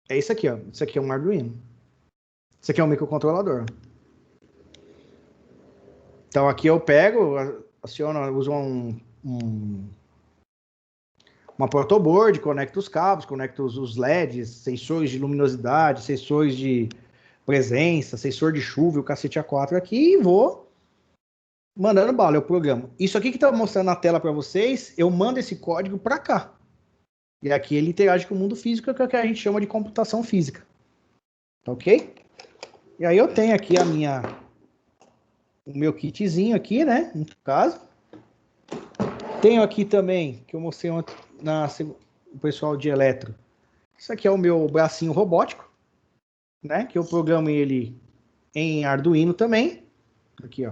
É isso aqui, ó. Isso aqui é um Arduino. Isso aqui é um microcontrolador. Então aqui eu pego, aciono, uso uma protoboard, conecto os cabos, conecto os LEDs, sensores de luminosidade, sensores de presença, sensor de chuva, o cacete A4 aqui e vou mandando bala, eu programo. Isso aqui que tá mostrando na tela para vocês, eu mando esse código para cá. E aqui ele interage com o mundo físico, que é o que a gente chama de computação física. Tá ok? E aí eu tenho aqui o meu kitzinho aqui, né? No caso. Tenho aqui também, que eu mostrei ontem o pessoal de eletro. Isso aqui é o meu bracinho robótico, né? Que eu programo ele em Arduino também. Aqui, ó.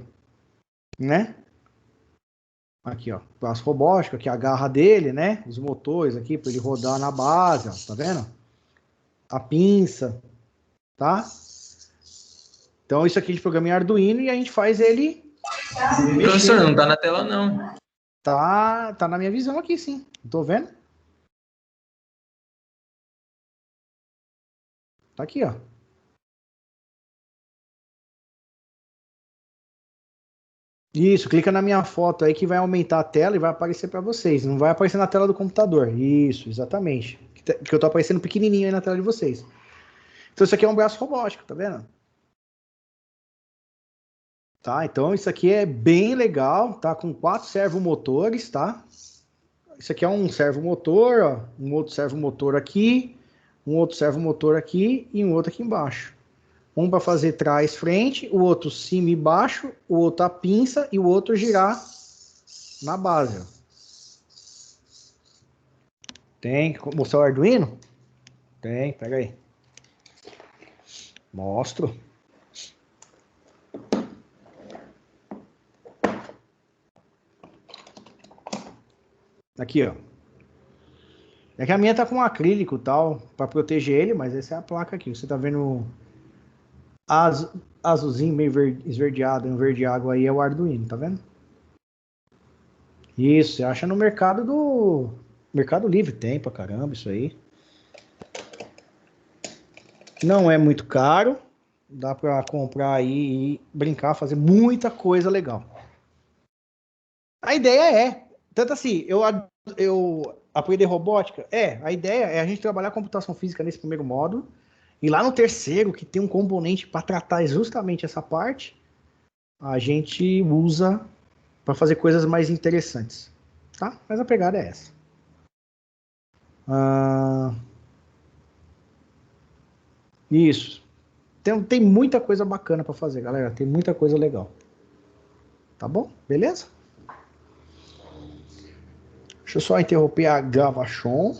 Né? Aqui, ó. Braço robótico, aqui a garra dele, né? Os motores aqui para ele rodar na base, ó. Tá vendo? A pinça, tá? Então isso aqui a gente programa em Arduino e a gente faz ele Professor, mexer. não tá na tela, não. Tá na minha visão aqui, sim. Tô vendo? Tá aqui, ó. Isso, clica na minha foto aí que vai aumentar a tela e vai aparecer para vocês. Não vai aparecer na tela do computador. Isso, exatamente. Que eu tô aparecendo pequenininho aí na tela de vocês. Então isso aqui é um braço robótico, tá vendo? Tá, então isso aqui é bem legal, tá? Com 4 servomotores, tá? Isso aqui é um servomotor, ó. Um outro servomotor aqui, um outro servomotor aqui e um outro aqui embaixo. Um para fazer trás, frente, o outro cima e baixo, o outro a pinça e o outro girar na base, ó. Tem que mostrar o Arduino? Tem, pega aí. Mostro. Aqui, ó. É que a minha tá com acrílico e tal, para proteger ele, mas essa é a placa aqui. Você tá vendo azulzinho, meio esverdeado, um verde água aí, é o Arduino, tá vendo? Isso, você acha no Mercado Livre, tem pra caramba isso aí. Não é muito caro, dá pra comprar aí e brincar, fazer muita coisa legal. A ideia é, tanto assim, eu aprender robótica, a ideia é a gente trabalhar a computação física nesse primeiro módulo, e lá no terceiro, que tem um componente para tratar justamente essa parte, a gente usa para fazer coisas mais interessantes, tá? Mas a pegada é essa. Isso. Tem muita coisa bacana para fazer, galera. Tem muita coisa legal. Tá bom? Beleza? Deixa eu só interromper a gravação.